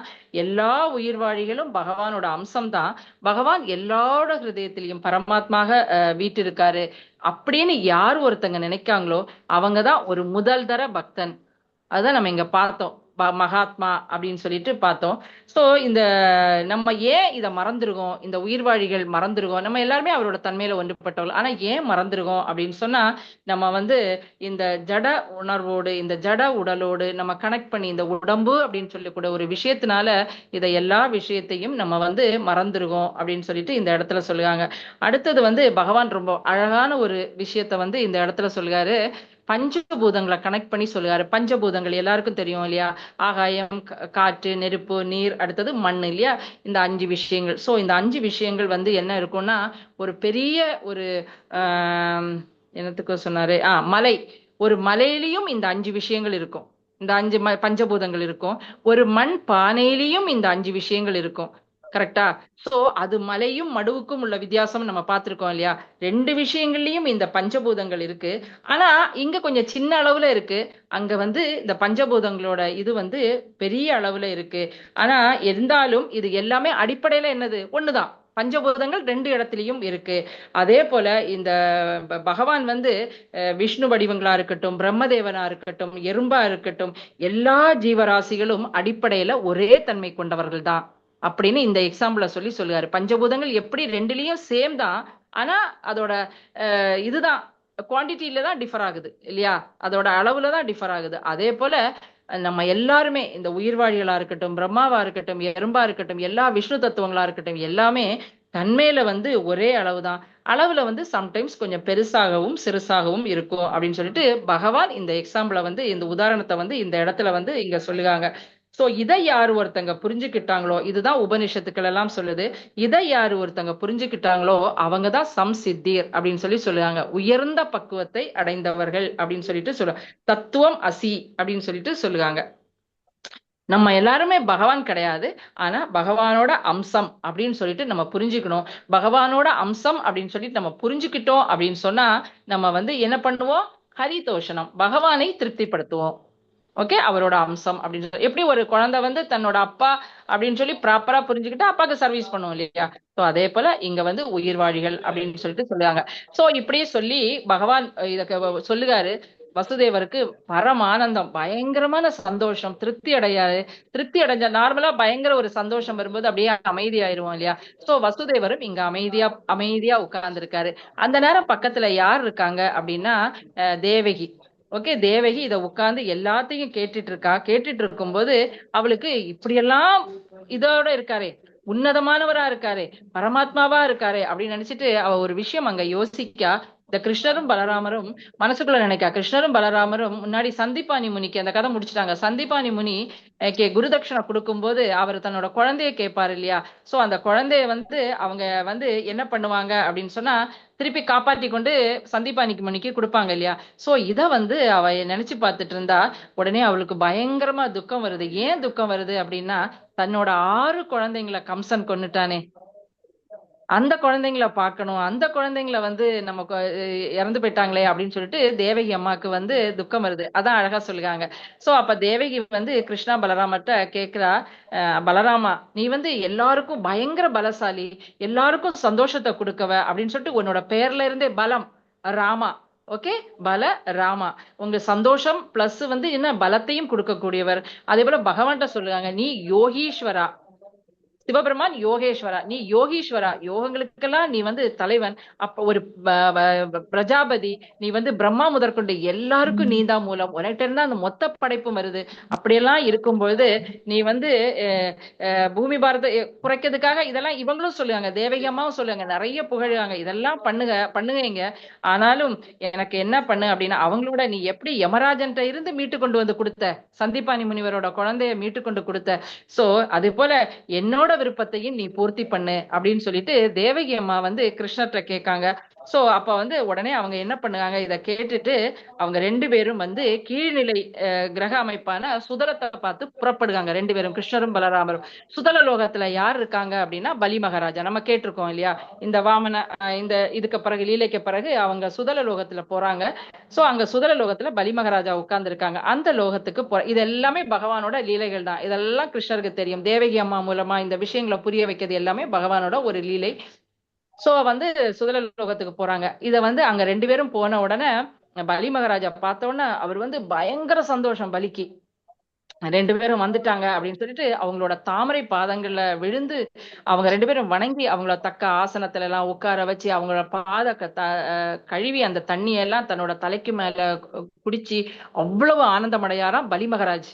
எல்லா உயிர்வாழிகளும் பகவானோட அம்சம் தான். பகவான் எல்லாரோட ஹிருதயத்திலையும் பரமாத்மாக வீட்டிருக்காரு அப்படின்னு யார் ஒருத்தங்க நினைக்காங்களோ அவங்கதான் ஒரு முதல் தர பக்தன். அதுதான் நம்ம இங்க பார்த்தோம், மகாத்மா அப்படின்னு சொல்லிட்டு பார்த்தோம். சோ இந்த நம்ம ஏன் இதை மறந்துருக்கோம், இந்த உயிர்வாழிகள் மறந்துருக்கோம், நம்ம எல்லாருமே அவரோட தன்மையில ஒன்றுபட்டவர்கள். ஆனா ஏன் மறந்துருக்கோம் அப்படின்னு சொன்னா, நம்ம வந்து இந்த ஜட உணர்வோடு, இந்த ஜட உடலோடு நம்ம கனெக்ட் பண்ணி, இந்த உடம்பு அப்படின்னு சொல்லக்கூடிய ஒரு விஷயத்தினால இதை எல்லா விஷயத்தையும் நம்ம வந்து மறந்துருக்கோம் அப்படின்னு சொல்லிட்டு இந்த இடத்துல சொல்லுவாங்க. அடுத்தது வந்து பகவான் ரொம்ப அழகான ஒரு விஷயத்த வந்து இந்த இடத்துல சொல்லுகாரு. பஞ்சபூதங்களை கனெக்ட் பண்ணி சொல்லுவாரு. பஞ்சபூதங்கள் எல்லாருக்கும் தெரியும் இல்லையா, ஆகாயம், காற்று, நெருப்பு, நீர், அடுத்தது மண் இல்லையா, இந்த 5 விஷயங்கள். சோ இந்த 5 விஷயங்கள் வந்து என்ன இருக்கும்னா, ஒரு பெரிய ஒரு என்னத்துக்கு சொன்னாரு, மலை, ஒரு மலையிலையும் இந்த 5 விஷயங்கள் இருக்கும், இந்த 5 பஞ்சபூதங்கள் இருக்கும். ஒரு மண் பானையிலையும் இந்த 5 விஷயங்கள் இருக்கும். கரெக்டா? சோ அது மலையும் மடுவுக்கும் உள்ள வித்தியாசம் நம்ம பார்த்திருக்கோம் இல்லையா. 2 விஷயங்கள்லயும் இந்த பஞ்சபூதங்கள் இருக்கு. ஆனா இங்க கொஞ்சம் சின்ன அளவுல இருக்கு, அங்க வந்து இந்த பஞ்சபூதங்களோட இது வந்து பெரிய அளவுல இருக்கு. ஆனா இருந்தாலும் இது எல்லாமே அடிப்படையில என்னது, ஒண்ணுதான். பஞ்சபூதங்கள் 2 இடத்துலயும் இருக்கு. அதே போல இந்த பகவான் வந்து விஷ்ணு வடிவங்களா இருக்கட்டும், பிரம்மதேவனா இருக்கட்டும், எறும்பா இருக்கட்டும், எல்லா ஜீவராசிகளும் அடிப்படையில ஒரே தன்மை கொண்டவர்கள் தான் அப்படின்னு இந்த எக்ஸாம்பிள சொல்லி சொல்லுவாரு. பஞ்சபூதங்கள் எப்படி 2லயும் சேம் தான், ஆனா அதோட இதுதான் குவான்டிட்டியில தான் டிஃபர் ஆகுது இல்லையா, அதோட அளவுல தான் டிஃபர் ஆகுது. அதே போல நம்ம எல்லாருமே இந்த உயிர்வாழிகளா இருக்கட்டும், பிரம்மாவா இருக்கட்டும், எறும்பா இருக்கட்டும், எல்லா விஷ்ணு தத்துவங்களா இருக்கட்டும், எல்லாமே தன்மையில வந்து ஒரே அளவுதான். அளவுல வந்து சம்டைம்ஸ் கொஞ்சம் பெருசாகவும் சிறுசாகவும் இருக்கும் அப்படின்னு சொல்லிட்டு பகவான் இந்த எக்ஸாம்பிள வந்து, இந்த உதாரணத்தை வந்து இந்த இடத்துல வந்து இங்க சொல்லுவாங்க. சோ இதை யாரு ஒருத்தங்க புரிஞ்சுக்கிட்டாங்களோ, இதுதான் உபனிஷத்துக்கள் எல்லாம் சொல்லுது, இதை யாரு ஒருத்தங்க புரிஞ்சுக்கிட்டாங்களோ அவங்கதான் சம்சித்தீர் அப்படின்னு சொல்லி சொல்லுவாங்க, உயர்ந்த பக்குவத்தை அடைந்தவர்கள் அப்படின்னு சொல்லிட்டு சொல்லுவாங்க. தத்துவம் அசி அப்படின்னு சொல்லிட்டு சொல்லுவாங்க. நம்ம எல்லாருமே பகவான் கிடையாது. ஆனா பகவானோட அம்சம் அப்படின்னு சொல்லிட்டு நம்ம புரிஞ்சுக்கணும். பகவானோட அம்சம் அப்படின்னு சொல்லிட்டு நம்ம புரிஞ்சுக்கிட்டோம் அப்படின்னு சொன்னா நம்ம வந்து என்ன பண்ணுவோம்? ஹரிதோஷனம், பகவானை திருப்திப்படுத்துவோம். ஓகே, அவரோட அம்சம் அப்படின்னு சொல்லி எப்படி ஒரு குழந்தை வந்து தன்னோட அப்பா அப்படின்னு சொல்லி ப்ராப்பரா புரிஞ்சுக்கிட்டு அப்பாக்கு சர்வீஸ் பண்ணுவோம் இல்லையா? சோ அதே போல இங்க வந்து உயிர்வாழிகள் அப்படின்னு சொல்லிட்டு சொல்லுவாங்க. சோ இப்படியே சொல்லி பகவான் இத சொல்லுகாரு. வசுதேவருக்கு பரமானந்தம், பயங்கரமான சந்தோஷம், திருப்தி அடைஞ்ச நார்மலா பயங்கர ஒரு சந்தோஷம் வரும்போது அப்படியே அமைதியாயிருவோம் இல்லையா? சோ வசுதேவரும் இங்க அமைதியா உட்கார்ந்து இருக்காரு. அந்த நேரம் பக்கத்துல யார் இருக்காங்க அப்படின்னா தேவகி. ஓகே, தேவகி இத உட்கார்ந்து எல்லாத்தையும் கேட்டுட்டு இருக்கும்போது அவளுக்கு இப்படியெல்லாம் இதோட இருக்காரே, உன்னதமானவரா இருக்காரே, பரமாத்மாவா இருக்காரே அப்படின்னு நினைச்சிட்டு அவ ஒரு விஷயம் அங்க யோசிக்கா. இந்த கிருஷ்ணரும் பலராமரும் மனசுக்குள்ள நினைக்கா. கிருஷ்ணரும் பலராமரும் முன்னாடி சந்திப்பானி முனிக்கு அந்த கதை முடிச்சுட்டாங்க. சந்திப்பானி முனி குருதட்சணை கொடுக்கும்போது அவர் தன்னோட குழந்தைய கேட்பாரு இல்லையா? சோ அந்த குழந்தைய வந்து அவங்க வந்து என்ன பண்ணுவாங்க அப்படின்னு சொன்னா திருப்பி காப்பாற்றி கொண்டு சந்தீபானிக்கு முனிக்கு கொடுப்பாங்க இல்லையா? சோ இத வந்து அவ நினைச்சு பார்த்துட்டு இருந்தா உடனே அவளுக்கு பயங்கரமா துக்கம் வருது. ஏன் துக்கம் வருது அப்படின்னா தன்னோட 6 குழந்தைங்களை கம்சன் கொன்னுட்டானே, அந்த குழந்தைங்களை பார்க்கணும், அந்த குழந்தைங்களை வந்து நமக்கு இறந்து போயிட்டாங்களே அப்படின்னு சொல்லிட்டு தேவகி அம்மாக்கு வந்து துக்கம் வருது. அதான் அழகா சொல்லுவாங்க. சோ அப்ப தேவகி வந்து கிருஷ்ணா பலராமர்ட்ட கேக்குறா, பலராமா நீ வந்து எல்லாருக்கும் பயங்கர பலசாலி, எல்லாருக்கும் சந்தோஷத்தை கொடுக்கவ அப்படின்னு சொல்லிட்டு உன்னோட பெயர்ல இருந்தே பலம் ராமா. ஓகே, பல ராமா, உங்க சந்தோஷம் பிளஸ் வந்து என்ன பலத்தையும் கொடுக்கக்கூடியவர். அதே போல பகவான்கிட்ட சொல்லுவாங்க, நீ யோகீஸ்வரா, சிவபெருமான் யோகேஸ்வரா, நீ யோகீஸ்வரா, யோகங்களுக்கெல்லாம் நீ வந்து தலைவன். அப்ப ஒரு பிரஜாபதி, நீ வந்து பிரம்மா முதற்கொண்டு எல்லாருக்கும் நீதான் மூலம், உனக்கிட்ட இருந்தா அந்த மொத்த படைப்பும் வருது. அப்படியெல்லாம் இருக்கும்பொழுது நீ வந்து பூமி பாரத குறைக்கிறதுக்காக இதெல்லாம் இவங்களும் சொல்லுவாங்க, தேவகி அம்மாவும் சொல்லுவாங்க, நிறைய புகழ்வாங்க, இதெல்லாம் பண்ணுங்க. ஆனாலும் எனக்கு என்ன பண்ணு அப்படின்னா அவங்களோட நீ எப்படி யமராஜன்ட்ட இருந்து மீட்டு கொண்டு வந்து கொடுத்த, சந்தீபானி முனிவரோட குழந்தைய மீட்டு கொண்டு கொடுத்த, சோ அது போல என்னோட விருப்பத்தையும் நீ பூர்த்தி பண்ணு அப்படின்னு சொல்லிட்டு தேவகி அம்மா வந்து கிருஷ்ணர்ட்ட கேட்காங்க. சோ அப்ப வந்து உடனே அவங்க என்ன பண்ணுவாங்க, இத கேட்டுட்டு அவங்க 2 பேரும் வந்து கீழ்நிலை கிரக அமைப்பான சுதலத்தை பார்த்து புறப்படுவாங்க. 2 பேரும், கிருஷ்ணரும் பலராமரும். சுதல லோகத்துல யார் இருக்காங்க அப்படின்னா பலி மகாராஜா. நம்ம கேட்டிருக்கோம் இல்லையா? இந்த வாமன இந்த இதுக்கு பிறகு லீலைக்கு பிறகு அவங்க சுதல லோகத்துல போறாங்க. சோ அங்க சுதல லோகத்துல பலி மகாராஜா உட்கார்ந்து இருக்காங்க. அந்த லோகத்துக்கு இது எல்லாமே பகவானோட லீலைகள் தான். இதெல்லாம் கிருஷ்ணருக்கு தெரியும். தேவகி அம்மா மூலமா இந்த விஷயங்களை புரிய வைக்கிறது எல்லாமே பகவானோட ஒரு லீலை. சோ வந்து சுதல லோகத்துக்கு போறாங்க. இத வந்து அங்க 2 பேரும் போன உடனே பலி மகாராஜா பார்த்த உடனே அவர் வந்து பயங்கர சந்தோஷம். பலிக்கு 2 பேரும் வந்துட்டாங்க அப்படின்னு சொல்லிட்டு அவங்களோட தாமரை பாதங்கள்ல விழுந்து அவங்க 2 பேரும் வணங்கி அவங்கள தக்க ஆசனத்துல எல்லாம் உட்கார வச்சு அவங்களோட கழுவி அந்த தண்ணியெல்லாம் தன்னோட தலைக்கு மேல குடிச்சு அவ்வளவு ஆனந்தம் அடையாராம் பலி மகாராஜ்.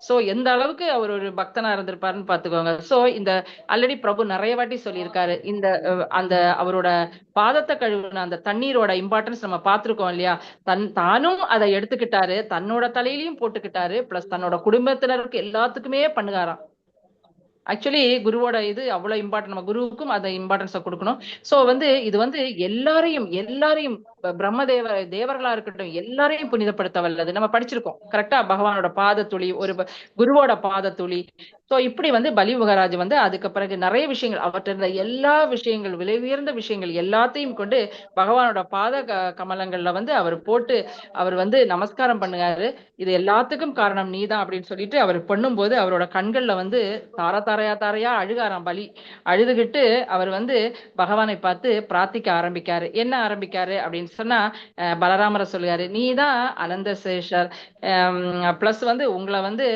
சோ எந்த அளவுக்கு அவர் ஒரு பக்தனா இருந்திருப்பாருன்னு பாத்துக்கோங்க. சோ இந்த ஆல்ரெடி பிரபு நிறைய வாட்டி சொல்லியிருக்காரு, இந்த அந்த அவரோட பாதத்தை கழுவுன அந்த தண்ணீரோட இம்பார்ட்டன்ஸ் நம்ம பார்த்திருக்கோம் இல்லையா? தானும் அதை எடுத்துக்கிட்டாரு, தன்னோட தலையிலையும் போட்டுக்கிட்டாரு, பிளஸ் தன்னோட குடும்பத்தினருக்கு எல்லாத்துக்குமே பண்ணுகாராம். ஆக்சுவலி குருவோட இது அவ்வளவு இம்பார்ட்டன், நம்ம குருவுக்கும் அந்த இம்பார்ட்டன்ஸை கொடுக்கணும். சோ வந்து இது வந்து எல்லாரையும் தேவர்களா இருக்கட்டும் எல்லாரையும் புனிதப்படுத்த வல்லது. நம்ம படிச்சிருக்கோம் கரெக்டா, பகவானோட பாதத்துளி, ஒரு குருவோட பாதத்துளி. சோ இப்படி வந்து பலி மகாராஜ் வந்து அதுக்கு பிறகு நிறைய விஷயங்கள், அவற்ற எல்லா விஷயங்கள், விலை உயர்ந்த விஷயங்கள் எல்லாத்தையும் கொண்டு பகவானோட பாத கமலங்கள்ல வந்து அவர் போட்டு அவர் வந்து நமஸ்காரம் பண்ணுவாரு. இது எல்லாத்துக்கும் காரணம் நீதான் அப்படின்னு சொல்லிட்டு அவர் பண்ணும்போது அவரோட கண்கள்ல வந்து தாரையா அழுகாராம் பலி. அழுதுகிட்டு அவர் வந்து பகவானை பார்த்து பிரார்த்திக்க ஆரம்பிக்காரு. என்ன ஆரம்பிக்காரு அப்படின்னு சொன்னா பலராமரை சொல்லுவாரு, நீதான் அனந்த சேஷர், பிளஸ் வந்து உங்களை வந்து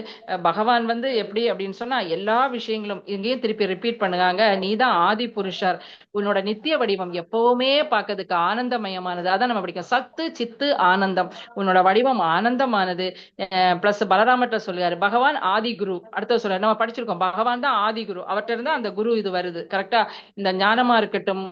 பகவான் வந்து எப்படி அப்படின்னு சொன்னா எல்லா விஷயங்களும் இங்கேயும் திருப்பி ரிப்பீட் பண்ணுவாங்க, நீதான் ஆதி புருஷர், உன்னோட நித்திய வடிவம் எப்பவுமே பார்க்கறதுக்கு ஆனந்தமயமானது. அதான் நம்ம படிக்கும் சத்து சித்து ஆனந்தம், உன்னோட வடிவம் ஆனந்தமானது. பிளஸ் பலராமர்ட்ட சொல்லுவாரு பகவான் ஆதி குரு. அடுத்த சொல்ல நம்ம படிச்சிருக்கோம், பகவான் தான் ஆதி குரு, அவர்கிட்ட இருந்தா அந்த குரு இது வருது கரெக்டா. இந்த ஞானமா இருக்கட்டும்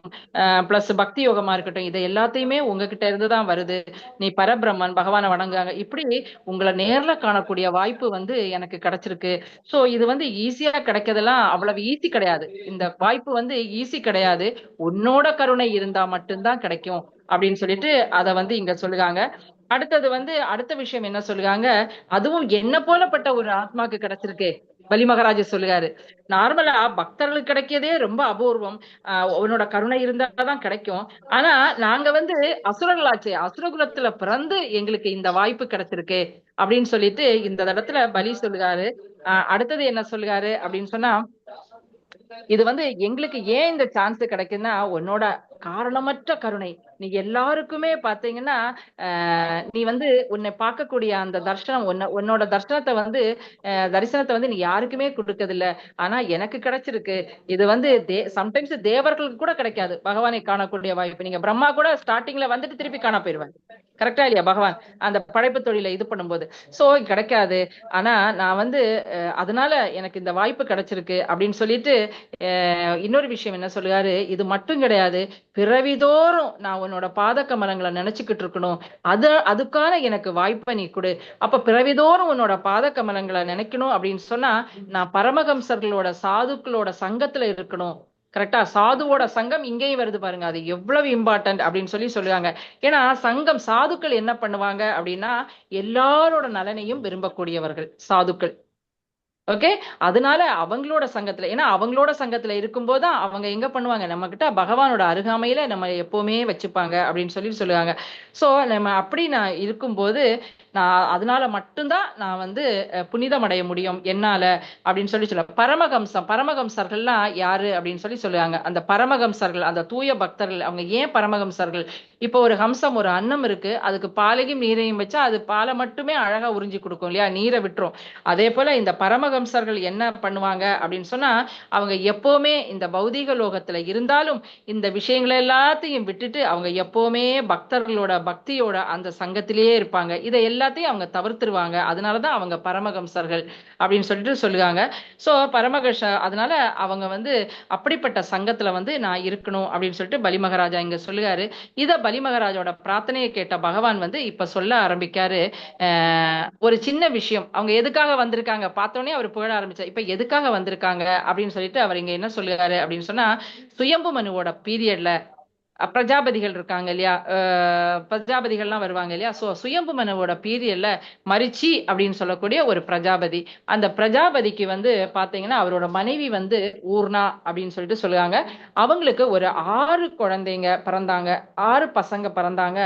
பிளஸ் பக்தி யோகமா இருக்கட்டும், இது எல்லாத்தையுமே உங்ககிட்ட இருந்துதான் வருது. நீ பரபிரம்மன், பகவானை வணங்குறாங்க. இப்படி உங்களை நேர்ல காணக்கூடிய வாய்ப்பு வந்து எனக்கு கிடைச்சிருக்கு. சோ இது வந்து ஈஸியா கிடைக்கிறதெல்லாம் அவ்வளவு ஈஸி கிடையாது. இந்த வாய்ப்பு வந்து ஈஸி கிடையாது, உன்னோட கருணை இருந்தா மட்டும்தான் கிடைக்கும் அப்படின்னு சொல்லிட்டு அத வந்து இங்க சொல்லுவாங்க. அடுத்தது வந்து அடுத்த விஷயம் என்ன சொல்லுவாங்க, அதுவும் என்ன போலப்பட்ட ஒரு ஆத்மாக்கு கிடைச்சிருக்கு. பலி மகாராஜர் சொல்லுகாரு, நார்மலா பக்தர்களுக்கு கிடைக்கிறதே ரொம்ப அபூர்வம். உன்னோட கருணை இருந்தாதான் கிடைக்கும். ஆனா நாங்க வந்து அசுரர்களாச்சே, அசுரகுலத்துல பிறந்து எங்களுக்கு இந்த வாய்ப்பு கிடைச்சிருக்கு அப்படின்னு சொல்லிட்டு இந்த இடத்துல பலி சொல்லுகாரு. அடுத்தது என்ன சொல்லுகாரு அப்படின்னு சொன்னா, இது வந்து எங்களுக்கு ஏன் இந்த சான்ஸ் கிடைக்குதுன்னா உன்னோட காரணமற்ற கருணை. நீ எல்லாருக்குமே பாத்தீங்கன்னா நீ வந்து உன்னை பார்க்கக்கூடிய அந்த தர்சனம் உன்னோட தர்சனத்தை வந்து தரிசனத்தை வந்து நீ யாருக்குமே கொடுக்கறதில்ல. ஆனா எனக்கு கிடைச்சிருக்கு. இது வந்து சம்டைம்ஸ் தேவர்களுக்கு கூட கிடைக்காது பகவானை காணக்கூடிய வாய்ப்பு. நீங்க பிரம்மா கூட ஸ்டார்டிங்ல வந்துட்டு திருப்பி காண போயிருவேன். கரெக்டா இல்லையா? பகவான் அந்த படைப்பு தொழிலை இது பண்ணும்போது சோ கிடைக்காது. ஆனா நான் வந்து அதனால எனக்கு இந்த வாய்ப்பு கிடைச்சிருக்கு அப்படின்னு சொல்லிட்டு இன்னொரு விஷயம் என்ன சொல்லுவாரு, இது மட்டும் கிடையாது, பிறவிதோறும் நான் உன்னோட பாத கமலங்களை நினைச்சுக்கிட்டு இருக்கணும். அதுக்கான எனக்கு வாய்ப்பை நீ கொடு. அப்ப பிறவிதோறும் உன்னோட பாத கமலங்களை நினைக்கணும் அப்படின்னு சொன்னா நான் பரமஹம்சர்களோட சாதுக்களோட சங்கத்துல இருக்கணும். கரெக்டா? சாதுவோட சங்கம் இங்கேயும் வருது பாருங்க, அது எவ்வளவு இம்பார்ட்டன்ட் அப்படின்னு சொல்லுவாங்க. ஏன்னா சங்கம் சாதுக்கள் என்ன பண்ணுவாங்க அப்படின்னா எல்லாரோட நலனையும் விரும்பக்கூடியவர்கள் சாதுக்கள். ஓகே, அதனால அவங்களோட சங்கத்துல, ஏன்னா அவங்களோட சங்கத்துல இருக்கும்போதுதான் அவங்க எங்க பண்ணுவாங்க, நம்ம கிட்ட பகவானோட அருகாமையில நம்ம எப்பவுமே வச்சுப்பாங்க அப்படின்னு சொல்லுவாங்க. சோ நம்ம அப்படி நான் இருக்கும்போது நான் அதனால மட்டும்தான் நான் வந்து புனிதம் அடைய முடியும் என்னால அப்படின்னு சொல்லுவாங்க. பரமஹம்சர்கள்லாம் யாரு அப்படின்னு சொல்லுவாங்க. அந்த பரமஹம்சர்கள், அந்த தூய பக்தர்கள், அவங்க ஏன் பரமஹம்சர்கள்? இப்போ ஒரு ஹம்சம், ஒரு அன்னம் இருக்கு, அதுக்கு பாலையும் நீரையும் வச்சா அது பாலை மட்டுமே அழகா உறிஞ்சி கொடுக்கும் இல்லையா, நீரை விட்டுரும். அதே போல இந்த பரமஹம்சர்கள் என்ன பண்ணுவாங்க அப்படின்னு சொன்னா அவங்க எப்பவுமே இந்த பௌதீக லோகத்துல இருந்தாலும் இந்த விஷயங்களை எல்லாத்தையும் விட்டுட்டு அவங்க எப்பவுமே பக்தர்களோட பக்தியோட அந்த சங்கத்திலேயே இருப்பாங்க. இதை எல்லாத்தையும் அவங்க தவிர்த்துருவாங்க. அதனாலதான் அவங்க பரமஹம்சர்கள் அப்படின்னு சொல்லுவாங்க. சோ அதனால அவங்க வந்து அப்படிப்பட்ட சங்கத்துல வந்து நான் இருக்கணும் அப்படின்னு சொல்லிட்டு பலி மகாராஜா இங்க சொல்லுகாரு. இத பலி மகாராஜோட பிரார்த்தனையை கேட்ட பகவான் வந்து இப்ப சொல்ல ஆரம்பிக்காரு. ஒரு சின்ன விஷயம், அவங்க எதுக்காக வந்திருக்காங்க பார்த்தோன்னே அவர் புகழ ஆரம்பிச்சார். இப்ப எதுக்காக வந்திருக்காங்க அப்படின்னு சொல்லிட்டு அவர் இங்க என்ன சொல்லுறாரு அப்படின்னு சொன்னா, சுயம்பு மனுவோட பீரியட்ல பிரஜாபதிகள் இருக்காங்க இல்லையா, பிரஜாபதிகள்லாம் வருவாங்க இல்லையா. சோ சுயம்பு மனுவோட பீரியட்ல மரிச்சி அப்படின்னு சொல்லக்கூடிய ஒரு பிரஜாபதி, அந்த பிரஜாபதிக்கு வந்து பாத்தீங்கன்னா அவரோட மனைவி வந்து ஊர்ணா அப்படின்னு சொல்லிட்டு சொல்லுவாங்க. அவங்களுக்கு ஒரு 6 குழந்தைங்க பிறந்தாங்க, 6 பசங்க பிறந்தாங்க.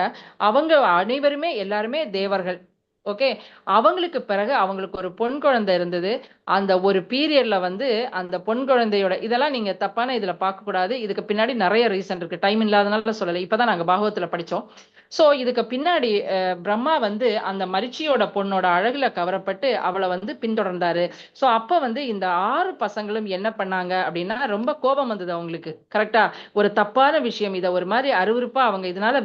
அவங்க அனைவருமே எல்லாருமே தேவர்கள். ஓகே, அவங்களுக்கு பிறகு அவங்களுக்கு ஒரு பொன் குழந்தை இருந்தது. அந்த ஒரு பீரியட்ல வந்து அந்த பொன் குழந்தையோட இதெல்லாம் நீங்க தப்பான இதுல பார்க்க கூடாது. இதுக்கு பின்னாடி நிறைய ரீசன் இருக்கு, டைம் இல்லாதனால சொல்லலை. இப்பதான் நாங்க பாகவத்துல படிச்சோம். சோ இதுக்கு பின்னாடி பிரம்மா வந்து அந்த மரிச்சியோட பொண்ணோட அழகுல கவரப்பட்டு அவளை வந்து பின்தொடர்ந்தாரு. சோ அப்ப வந்து இந்த 6 பசங்களும் என்ன பண்ணாங்க அப்படின்னா ரொம்ப கோபம் வந்தது அவங்களுக்கு. கரெக்டா? ஒரு தப்பான விஷயம், இதை ஒரு மாதிரி அருவருப்பா அவங்க இதனால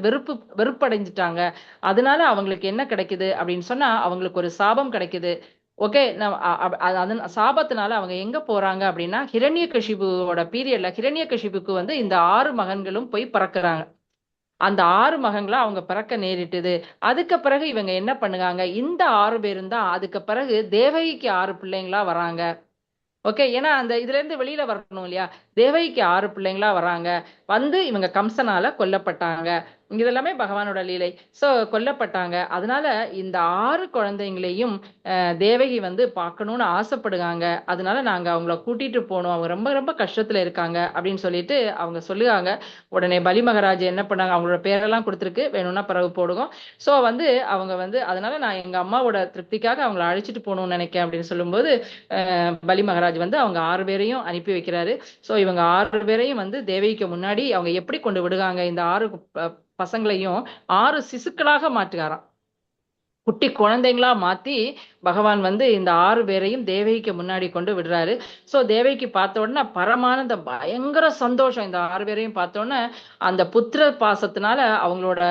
வெறுப்படைஞ்சிட்டாங்க. அதனால அவங்களுக்கு என்ன கிடைக்குது அப்படின்னு சொன்னா அவங்களுக்கு ஒரு சாபம் கிடைக்குது. ஓகே, சாபத்தினால அவங்க எங்க போறாங்க அப்படின்னா ஹிரண்யகசிபுவோட பீரியட்ல ஹிரண்யகசிபுக்கு வந்து இந்த 6 மகன்களும் போய் பிறக்குறாங்க. அந்த 6 மகன்களா அவங்க பிறக்க நேரிட்டது. அதுக்கு பிறகு இவங்க என்ன பண்ணுவாங்க, இந்த 6 பேரும் தான் அதுக்கு பிறகு தேவகிக்கு 6 பிள்ளைங்களா வராங்க. ஓகே, ஏன்னா அந்த இதுல இருந்து வெளியில வரணும் இல்லையா. தேவகிக்கு 6 பிள்ளைங்களா வராங்க. வந்து இவங்க கம்சனால கொல்லப்பட்டாங்க. இதெல்லாமே பகவானோட லீலை. சோ கொல்லப்பட்டாங்க. அதனால இந்த 6 குழந்தைங்களையும் தேவகி வந்து பார்க்கணும்னு ஆசைப்படுறாங்க. அதனால நாங்க அவங்கள கூட்டிட்டு போனோம், அவங்க ரொம்ப ரொம்ப கஷ்டத்துல இருக்காங்க அப்படின்னு சொல்லிட்டு அவங்க சொல்லுவாங்க. உடனே பலி மகாராஜ் என்ன பண்ணாங்க, அவங்களோட பேரெல்லாம் கொடுத்துருக்கு, வேணும்னா பிறகு போடுவோம். சோ வந்து அவங்க வந்து அதனால நான் எங்க அம்மாவோட திருப்திக்காக அவங்களை அழைச்சிட்டு போகணும்னு நினைக்கிறேன் அப்படின்னு சொல்லும்போது பலி மகாராஜ் வந்து அவங்க 6 பேரையும் அனுப்பி வைக்கிறாரு. சோ இவங்க 6 பேரையும் வந்து தேவகிக்கு முன்னாடி அவங்க எப்படி கொண்டு விடுவாங்க, இந்த 6 பசங்களையும் 6 சிசுக்களாக மாற்றுகிறாராம். குட்டி குழந்தைங்களா மாத்தி பகவான் வந்து இந்த 6 பேரையும் தேவகிக்கு முன்னாடி கொண்டு விடுறாரு. சோ தேவகிக்கு பார்த்த உடனே பரமானந்த பயங்கர சந்தோஷம். இந்த 6 பேரையும் பார்த்த உடனே அந்த புத்திர பாசத்தினால அவங்களோட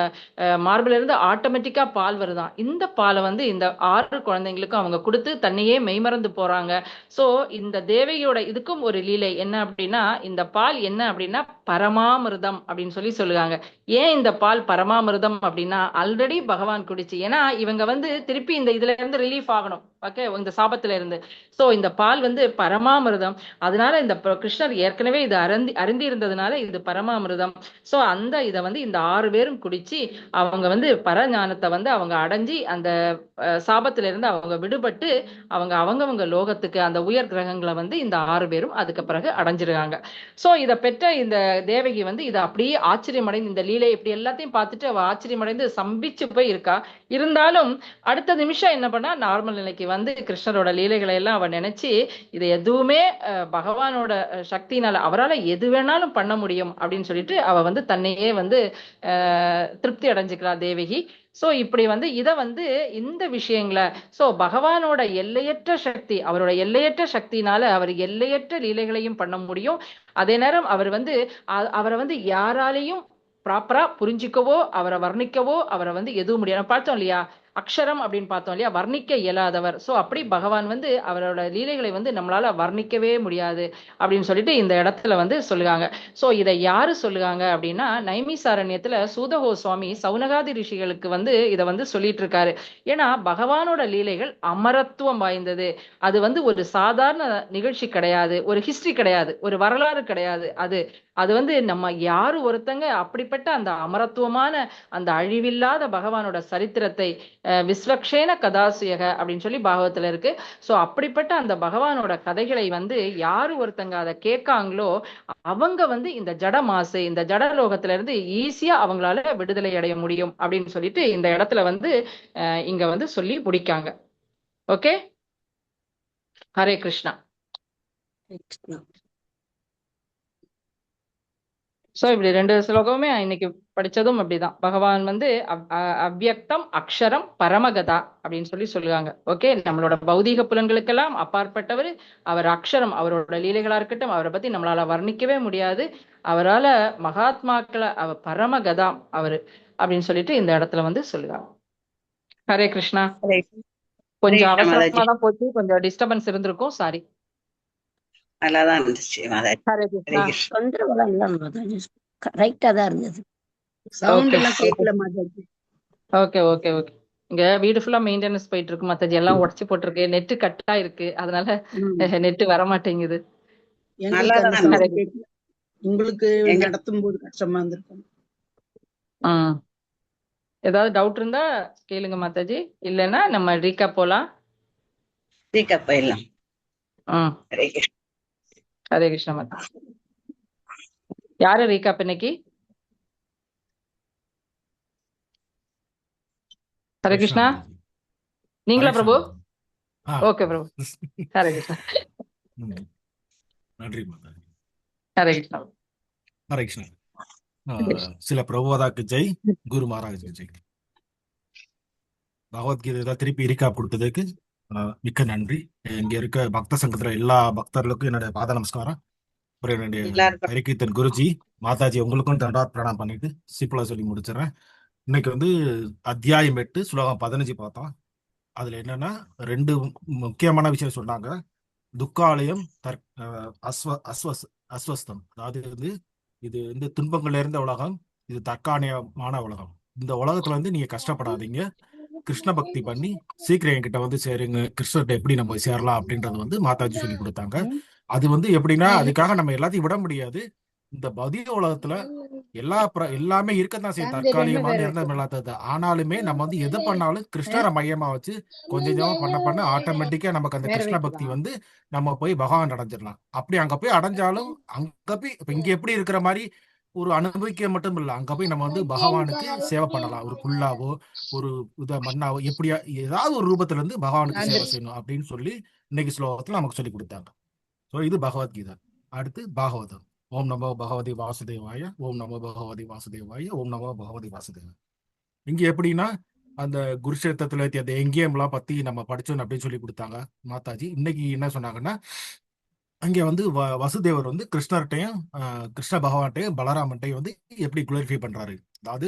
மார்பில இருந்து ஆட்டோமேட்டிக்கா பால் வருதான். இந்த பாலை வந்து இந்த 6 குழந்தைங்களுக்கும் அவங்க கொடுத்து தன்னையே மெய்மறந்து போறாங்க. சோ இந்த தேவகியோட இதுக்கும் ஒரு லீலை என்ன அப்படின்னா, இந்த பால் என்ன அப்படின்னா பரமாமிர்தம் அப்படின்னு சொல்லுவாங்க. ஏன் இந்த பால் பரமாமிர்தம் அப்படின்னா, ஆல்ரெடி பகவான் குடிச்சு, ஏன்னா இவங்க வந்து திருப்பி இந்த இதுல இருந்து ரிலீஃப் ஆகணும். ஓகே, இந்த சாபத்துல இருந்து. சோ இந்த பால் வந்து பரமாமிர்தம். அதனால இந்த கிருஷ்ணர் ஏற்கனவே இது அருந்தி இருந்ததுனால இது பரமாமிர்தம். சோ அந்த இதை வந்து இந்த 6 பேரும் குடிச்சு அவங்க வந்து பரஞானத்தை வந்து அவங்க அடைஞ்சி அந்த சாபத்துல இருந்து அவங்க விடுபட்டு அவங்கவங்க லோகத்துக்கு அந்த உயர் கிரகங்களை வந்து இந்த 6 பேரும் அதுக்கு பிறகு அடைஞ்சிருக்காங்க. சோ இதை பெற்ற இந்த தேவகி வந்து இதை அப்படியே ஆச்சரியமடைந்து இந்த லீலை இப்படி எல்லாத்தையும் பார்த்துட்டு அவ ஆச்சரியமடைந்து சம்பிச்சு போய் இருக்கா. இருந்தாலும் அடுத்த நிமிஷம் என்ன பண்ணா நார்மல் நிலைக்கு வந்து கிருஷ்ணரோட லீலைகளை எல்லாம் அவ நினைச்சு இது எதுவுமே பகவானோட சக்தினால அவரால் எது வேணாலும் பண்ண முடியும் அப்படின்னு சொல்லிட்டு அவ வந்து தன்னையே வந்து திருப்தி அடைஞ்சுக்கிறா தேவகி. சோ இப்படி வந்து இத வந்து இந்த விஷயங்களை பகவானோட எல்லையற்ற சக்தி, அவரோட எல்லையற்ற சக்தினால அவர் எல்லையற்ற லீலைகளையும் பண்ண முடியும். அதே நேரம் அவரை வந்து யாராலையும் ப்ராப்பரா புரிஞ்சிக்கவோ அவரை வர்ணிக்கவோ அவரை வந்து எதுவும் முடியாது. பார்த்தோம் இல்லையா, அக்ஷரம் அப்படின்னு பார்த்தோம் இல்லையா, வர்ணிக்க இயலாதவர். சோ அப்படி பகவான் வந்து அவரோட லீலைகளை வந்து நம்மளால வர்ணிக்கவே முடியாது அப்படின்னு சொல்லிட்டு இந்த இடத்துல வந்து சொல்லுவாங்க. சோ இதை யாரு சொல்லுவாங்க அப்படின்னா நைமிசாரண்யத்துல சூதகோ சுவாமி சௌனகாதி ரிஷிகளுக்கு வந்து இதை வந்து சொல்லிட்டு இருக்காரு. ஏன்னா பகவானோட லீலைகள் அமரத்துவம் வாய்ந்தது. அது வந்து ஒரு சாதாரண நிகழ்ச்சி கிடையாது, ஒரு ஹிஸ்டரி கிடையாது, ஒரு வரலாறு கிடையாது. அது வந்து நம்ம யாரு ஒருத்தங்க அப்படிப்பட்ட அந்த அமரத்துவமான அந்த அழிவில்லாத பகவானோட சரித்திரத்தை விஸ்வக்ஷேன கதாசுயக அப்படின்னு சொல்லி பாகவத்துல இருக்கு. சோ அப்படிப்பட்ட அந்த பகவானோட கதைகளை வந்து யாரு ஒருத்தங்க அதை கேட்காங்களோ அவங்க வந்து இந்த ஜட மாசு இந்த ஜடலோகத்துல இருந்து ஈஸியா அவங்களால விடுதலை அடைய முடியும் அப்படின்னு சொல்லிட்டு இந்த இடத்துல வந்து இங்க வந்து சொல்லி முடிக்காங்க. ஓகே, ஹரே கிருஷ்ணா. சோ இப்படி 2 ஸ்லோகமே இன்னைக்கு படிச்சதும் அப்படிதான். பகவான் வந்து அவ்யக்தம் அக்ஷரம் பரமகதா அப்படின்னு சொல்லி சொல்லுவாங்க. ஓகே, நம்மளோட பௌதீக புலன்களுக்கெல்லாம் அப்பாற்பட்டவர் அவர். அக்ஷரம், அவரோட லீலைகளா இருக்கட்டும், அவரை பத்தி நம்மளால வர்ணிக்கவே முடியாது. அவரால மகாத்மாக்களை பரமகதாம் அவரு அப்படின்னு சொல்லிட்டு இந்த இடத்துல வந்து சொல்லுவாங்க. ஹரே கிருஷ்ணா. கொஞ்சம் அவசரமா தான் போச்சு, கொஞ்சம் டிஸ்டர்பன்ஸ் இருந்திருக்கும், சாரி. நல்லாதான் இருந்துச்சு மாதாஜி. ஹரே கிருஷ்ணா. தொந்தரவுலாம் இல்ல மாதாஜி, கரெக்டா தான் இருந்தது. சவுண்ட் எல்லாம் கேட்கல மாதாஜி. Okay okay okay. இங்க வீடு ஃபுல்லா மெயின்டெனன்ஸ் போயிட்டு இருக்கு மாதாஜி, எல்லாம் உடச்சு போட்டிருக்கு, நெட் கட் ஆயிருக்கு, அதனால நெட் வர மாட்டேங்குது. உங்களுக்கு நடத்தும் போது கஷ்டமா இருந்திருக்கும். ஏதாவது டவுட் இருந்தா கேளுங்க மாதாஜி, இல்லைன்னா நம்ம ரீகேப் போலாம். ரீகேப் போயிடலாம். ஹரே கிருஷ்ணா. ஹரே கிருஷ்ணா மாதா. யாரு ரீகேப் இன்னைக்கு? ஹரே கிருஷ்ணா. நீங்களா பிரபு? ஓகே பிரபு. ஹரே கிருஷ்ணா. நன்றி மாதாஜி. ஹரே கிருஷ்ணா. ஹரே கிருஷ்ணா. சில பிரபுவதாக்கு ஜெய், குரு மகாராஜ் ஜெய். பகவத்கீதை திருப்பி ரீகாப் கொடுத்ததுக்கு மிக்க நன்றி. இங்க இருக்க பக்த சங்கத்துல எல்லா பக்தர்களுக்கும் என்னுடைய பாத நமஸ்காரம். அப்புறம் என்னுடைய ஹரிகீர்த்தன் குருஜி மாதாஜி உங்களுக்கும் தண்டாத் பிரணாம் பண்ணிட்டு சிம்பிளா சொல்லி முடிச்சிடறேன். இன்னைக்கு வந்து அத்தியாயம் 8 ஸ்லோகம் 15 பார்த்தோம். அதுல என்னன்னா 2 முக்கியமான விஷயம் சொன்னாங்க. துக்காலயம் அஸ்வஸ்தம், அதாவது வந்து இது வந்து துன்பங்கள்ல இருந்த உலகம், இது தற்காலிகமான உலகம். இந்த உலகத்துல வந்து நீங்க கஷ்டப்படாதீங்க, கிருஷ்ண பக்தி பண்ணி சீக்கிரம் என்கிட்ட வந்து சேருங்க, கிருஷ்ணர்கிட்ட எப்படி நம்ம சேரலாம் அப்படின்றது வந்து மாதாஜி சொல்லி கொடுத்தாங்க. அது வந்து எப்படின்னா அதுக்காக நம்ம எல்லாத்தையும் விட முடியாது. இந்த பௌதிக உலகத்துல எல்லாமே இருக்கத்தான் செய்யும், தற்காலிகமான இல்லாதது. ஆனாலுமே நம்ம வந்து எது பண்ணாலும் கிருஷ்ணரை மையமா வச்சு கொஞ்சம் கொஞ்சமா பண்ண ஆட்டோமேட்டிக்கா நமக்கு அந்த கிருஷ்ண பக்தி வந்து நம்ம போய் பகவான் அடைஞ்சிடலாம். அப்படி அங்க போய் அடைஞ்சாலும் அங்க போய் இப்ப இங்க எப்படி இருக்கிற மாதிரி ஒரு அனுபவிக்க மட்டும் இல்ல, அங்க போய் நம்ம வந்து பகவானுக்கு சேவை பண்ணலாம். ஒரு புல்லாவோ ஒரு மண்ணாவோ எப்படியா ஏதாவது ஒரு ரூபத்துல இருந்து பகவானுக்கு சேவை செய்யணும் அப்படின்னு சொல்லி இன்னைக்கு ஸ்லோகத்துல நமக்கு சொல்லி கொடுத்தாங்க. ஸோ இது பகவத்கீதை. அடுத்து பாகவதம். ஓம் நமோ பகவதி வாசுதேவாய, ஓம் நமோ பகவதி வாசுதேவாய, ஓம் நமோ பகவதி வாசுதேவ. இங்க எப்படின்னா அந்த குருஷேத்திரத்துல அந்த எங்கேயம்லாம் பத்தி நம்ம படிச்சோம் அப்படின்னு சொல்லி கொடுத்தாங்க மாதாஜி. இன்னைக்கு என்ன சொன்னாங்கன்னா அங்கே வந்து வசுதேவர் வந்து கிருஷ்ணர்கிட்டையும் கிருஷ்ண பகவான்கிட்டையும் பலராமன்ட்டையும் வந்து எப்படி குளோரிஃபை பண்றாரு. அதாவது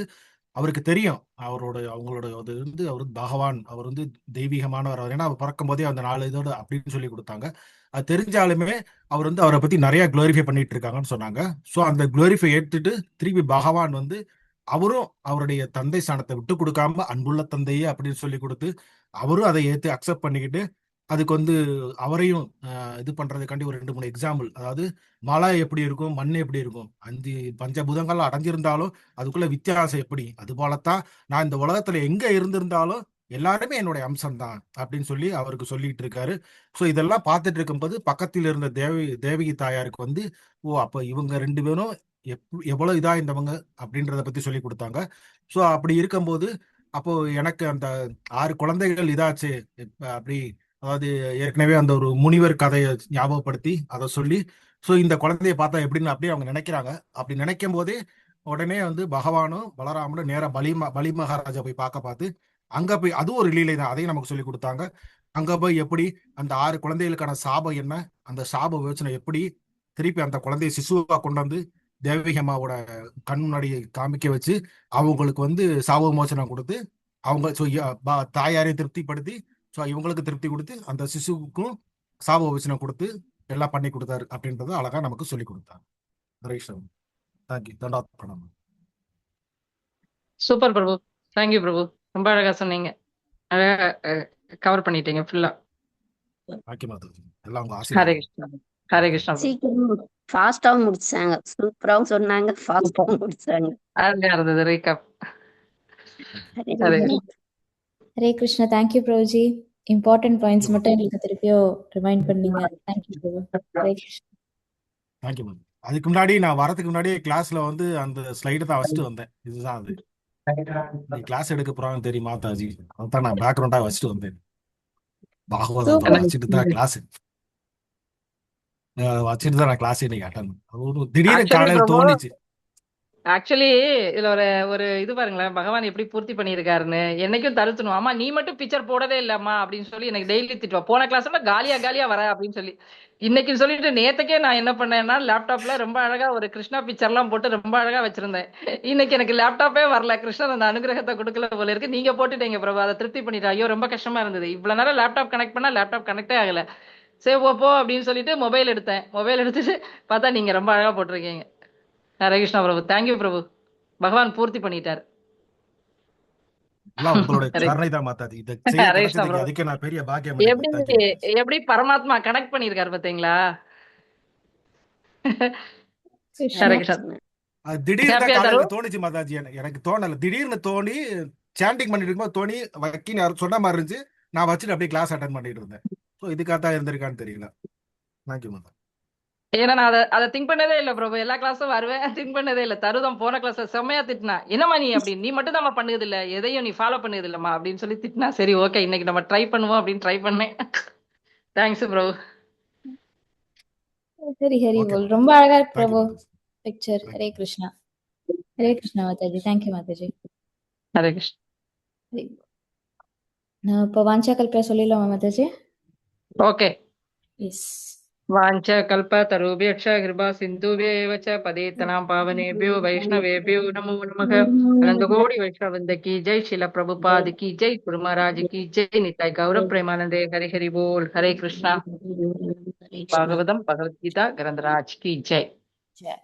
அவருக்கு தெரியும் அவங்களோட அது வந்து அவர் பகவான், அவர் வந்து தெய்வீகமானவர். ஏன்னா அவர் பிறக்கும் போதே அந்த 4 இதோட அப்படின்னு சொல்லி கொடுத்தாங்க. அது தெரிஞ்சாலுமே அவர் வந்து அவரை பத்தி நிறைய குளோரிஃபை பண்ணிட்டு இருக்காங்கன்னு சொன்னாங்க. ஸோ அந்த குளோரிஃபை எடுத்துட்டு திருப்பி பகவான் வந்து அவரும் அவருடைய தந்தை ஸ்தானத்தை விட்டு கொடுக்காம அன்புள்ள தந்தையே அப்படின்னு சொல்லி கொடுத்து அவரும் அதை ஏத்து அக்செப்ட் பண்ணிக்கிட்டு அதுக்கு வந்து அவரையும் இது பண்றதுக்காண்டி ஒரு 2-3 எக்ஸாம்பிள், அதாவது மலை எப்படி இருக்கும், மண் எப்படி இருக்கும், 5 பஞ்சபூதங்கள் அடைஞ்சிருந்தாலும் அதுக்குள்ள வித்தியாசம் எப்படி, அது போலத்தான் நான் இந்த உலகத்துல எங்க இருந்திருந்தாலும் எல்லாருமே என்னுடைய அம்சம் தான் அப்படின்னு சொல்லி அவருக்கு சொல்லிட்டு இருக்காரு. ஸோ இதெல்லாம் பார்த்துட்டு இருக்கும்போது பக்கத்தில் இருந்த தேவகி தாயாருக்கு வந்து ஓ அப்ப இவங்க 2 பேரும் எவ்வளவு இதா இருந்தவங்க அப்படின்றத பத்தி சொல்லி கொடுத்தாங்க. ஸோ அப்படி இருக்கும்போது அப்போ எனக்கு அந்த 6 குழந்தைகள் இதாச்சு அப்படி, அதாவது ஏற்கனவே அந்த ஒரு முனிவர் கதையை ஞாபகப்படுத்தி அதை சொல்லி ஸோ இந்த குழந்தைய பார்த்தா எப்படின்னு அப்படியே அவங்க நினைக்கிறாங்க. அப்படி நினைக்கும் போதே உடனே வந்து பகவானும் பலராமனும் நேரா பலி மகாராஜா போய் பார்த்து அங்க போய் அதுவும் ஒரு லீலை தான், அதையும் நமக்கு சொல்லி கொடுத்தாங்க. அங்க போய் எப்படி அந்த 6 குழந்தைகளுக்கான சாபம் என்ன, அந்த சாப விமோசனை எப்படி திருப்பி அந்த குழந்தைய சிசுவா கொண்டு வந்து தேவகி அம்மாவோட கண் முன்னாடி காமிக்க வச்சு அவங்களுக்கு வந்து சாப விமோசனம் கொடுத்து அவங்க தாயாரையும் திருப்திப்படுத்தி இவங்களுக்கு திருப்தி கொடுத்து அந்த சிசுவுக்கும் சாப விமோசனம் கொடுத்து எல்லாம் பண்ணி கொடுத்தாரு அப்படின்றத அழகா நமக்கு சொல்லி கொடுத்தாரு. தேங்க்யூ. தண்டாத் பிரணாமம். சூப்பர் பிரபு, தேங்க்யூ பிரபு, ரொம்ப அழகா சொன்னீங்க, அழகா கவர் பண்ணிட்டீங்க ஃபுல்லா. தேங்க்யூ மாதாஜி, எல்லாம் உங்க ஹரே ஆசீர்வாதம். கிருஷ்ணா, ஹரே கிருஷ்ணா பிரபு. சீக்கிரம் ஃபாஸ்டாவும் முடிச்சாங்க, சூப்பராவும் சொன்னாங்க, ஃபாஸ்டாவும் முடிச்சாங்க. அழகா இருந்தது recap. Hare Hare Krishna. Krishna. Hare Krishna. Thank you Prabhuji. Important points மட்டும் எங்களுக்கு திருப்பியும் ரிமைண்ட் பண்ணீங்க. Thank you Prabhu. Hare Krishna. Thank you ma'am. அதுக்கு முன்னாடி நான் வரதுக்கு முன்னாடியே கிளாஸ்ல வந்து அந்த ஸ்லைடு தான் வச்சுட்டு வந்தேன். இதுதான் அது. நீ கிளாஸ் எடுக்க போறான்னு தெரியும் மாதாஜி, அதான் நான் பேக்ரவுண்டா வச்சுட்டு வந்தேன். பாகவதத்தை சூப்பர். வச்சுட்டு தான் கிளாஸ் வச்சுட்டு தான் நான் கிளாஸ் இன்னைக்கு அட்டன் பண்ணேன். திடீர்னு ஆக்சுவலி காலையில பிரபு, தோணுச்சு. ஆக்சுவலி இதுல ஒரு ஒரு இது பாருங்களேன், பகவான் எப்படி பூர்த்தி பண்ணியிருக்காருன்னு. என்னைக்கும் தருத்தணும், அம்மா நீ மட்டும் பிக்சர் போடவே இல்லம்மா அப்படின்னு சொல்லி எனக்கு டெய்லி திட்டுவா. போன கிளாஸ்ல காலியா வர அப்படின்னு சொல்லி, இன்னைக்கு சொல்லிட்டு நேத்துக்கே நான் என்ன பண்ணேன்னா லேப்டாப்ல ரொம்ப அழகா ஒரு கிருஷ்ணா பிக்சர் எல்லாம் போட்டு ரொம்ப அழகா வச்சிருந்தேன். இன்னைக்கு எனக்கு லேப்டாப்பே வரல, கிருஷ்ணன் அந்த அனுகிரகத்தை கொடுக்கல போல இருக்கு. நீங்க போட்டுட்டீங்க பிரபு, அதை திருப்தி பண்ணிட்டா. ஐயோ ரொம்ப கஷ்டமா இருந்தது, இவ்வளவு நேரம் லேப்டாப் கனெக்ட் பண்ணா லேப்டாப் கனெக்டே ஆகல. சரி போ அப்படின்னு சொல்லிட்டு மொபைல் எடுத்தேன். மொபைல் எடுத்துட்டு பார்த்தா நீங்க ரொம்ப அழகா போட்டிருக்கீங்க. ஹரே கிருஷ்ணா பிரபு, தேங்க்யூ பிரபு, பகவான் பூர்த்தி பண்ணிட்டார். எல்லாம் உங்களுடைய ஹரே கருணை தான் மாதாஜி. இதை செய்ய ஹரே கிருஷ்ணா கிடைச்சதுக்கு பிரபு. அதுக்கே நான் பெரிய பாக்கியம் பண்ணிட்டேன். எப்படி தேங்க்யூ மாதாஜி. எப்படி பரமாத்மா கனெக்ட் பண்ணிருக்காரு பாத்தீங்களா? கிருஷ்ணா. ஹரே சரியா கிருஷ்ணா. சொன்னேன். அது திடீர்னு தான் ஹாப்பியா தரு. காலையில தோணுச்சு மாதாஜி. எனக்கு தோணல, திடீர்னு தோணி சாண்டிங் பண்ணிட்டு இருக்கும்போது தோணி வக்கீன்னு யாரும் சொன்ன மாதிரி இருந்துச்சு. நான் வச்சுட்டு அப்படியே கிளாஸ் அட்டன் பண்ணிட்டு இருந்தேன். ஸோ இதுக்காக தான் இருந்திருக்கான்னு தெரியல. தேங்க்யூ மாதா. ஏன்னா நான் அதை திங்க் பண்ணதே இல்ல பிரபு. எல்லா கிளாஸும் வருவேன், திங்க் பண்ணதே இல்ல. தருதம் போன கிளாஸ் செம்மையா திட்டினா, என்னம்மா நீ அப்படி நீ மட்டும் தான் பண்ணுது இல்ல, எதையும் நீ ஃபாலோ பண்ணுது இல்லம்மா அப்படின்னு சொல்லி திட்டினா. சரி ஓகே, இன்னைக்கு நம்ம ட்ரை பண்ணுவோம் அப்படின்னு ட்ரை பண்ணேன். தேங்க்ஸ் பிரபு. ஹரி ஹரி ஓகே போல். ரொம்ப அழகா இருக்கு thank you Prabhu Mataji. Picture. Thank you. Hare Krishna. Hare Krishna Mataji. Thank you Mataji. Hare Krishna. Hari போல். நான் இப்போ வாஞ்சா கல்பியா சொல்லிடலாமா மாதாஜி? ஓகே. எஸ். வாஞ்ச கல்ப தருபியக்ஷ கிருபா சிந்துவேவ ச பதேத்தனாம் பாவனேபியோ வைஷ்ணவேபியோ நமோ நமக. அனந்த கோடி வைஷ்ணவந்த கி ஜெய், ஸ்ரீல பிரபுபாத் கி ஜெய், குரு மகாராஜ் கி ஜெய், நித்தாய் கௌரவ பிரேமானந்தே. ஹரி ஹரி போல். ஹரே கிருஷ்ணா. ஹரே கிருஷ்ணா. பாகவதம் பகவத்கீதா கிரந்தராஜ் கி ஜெய்.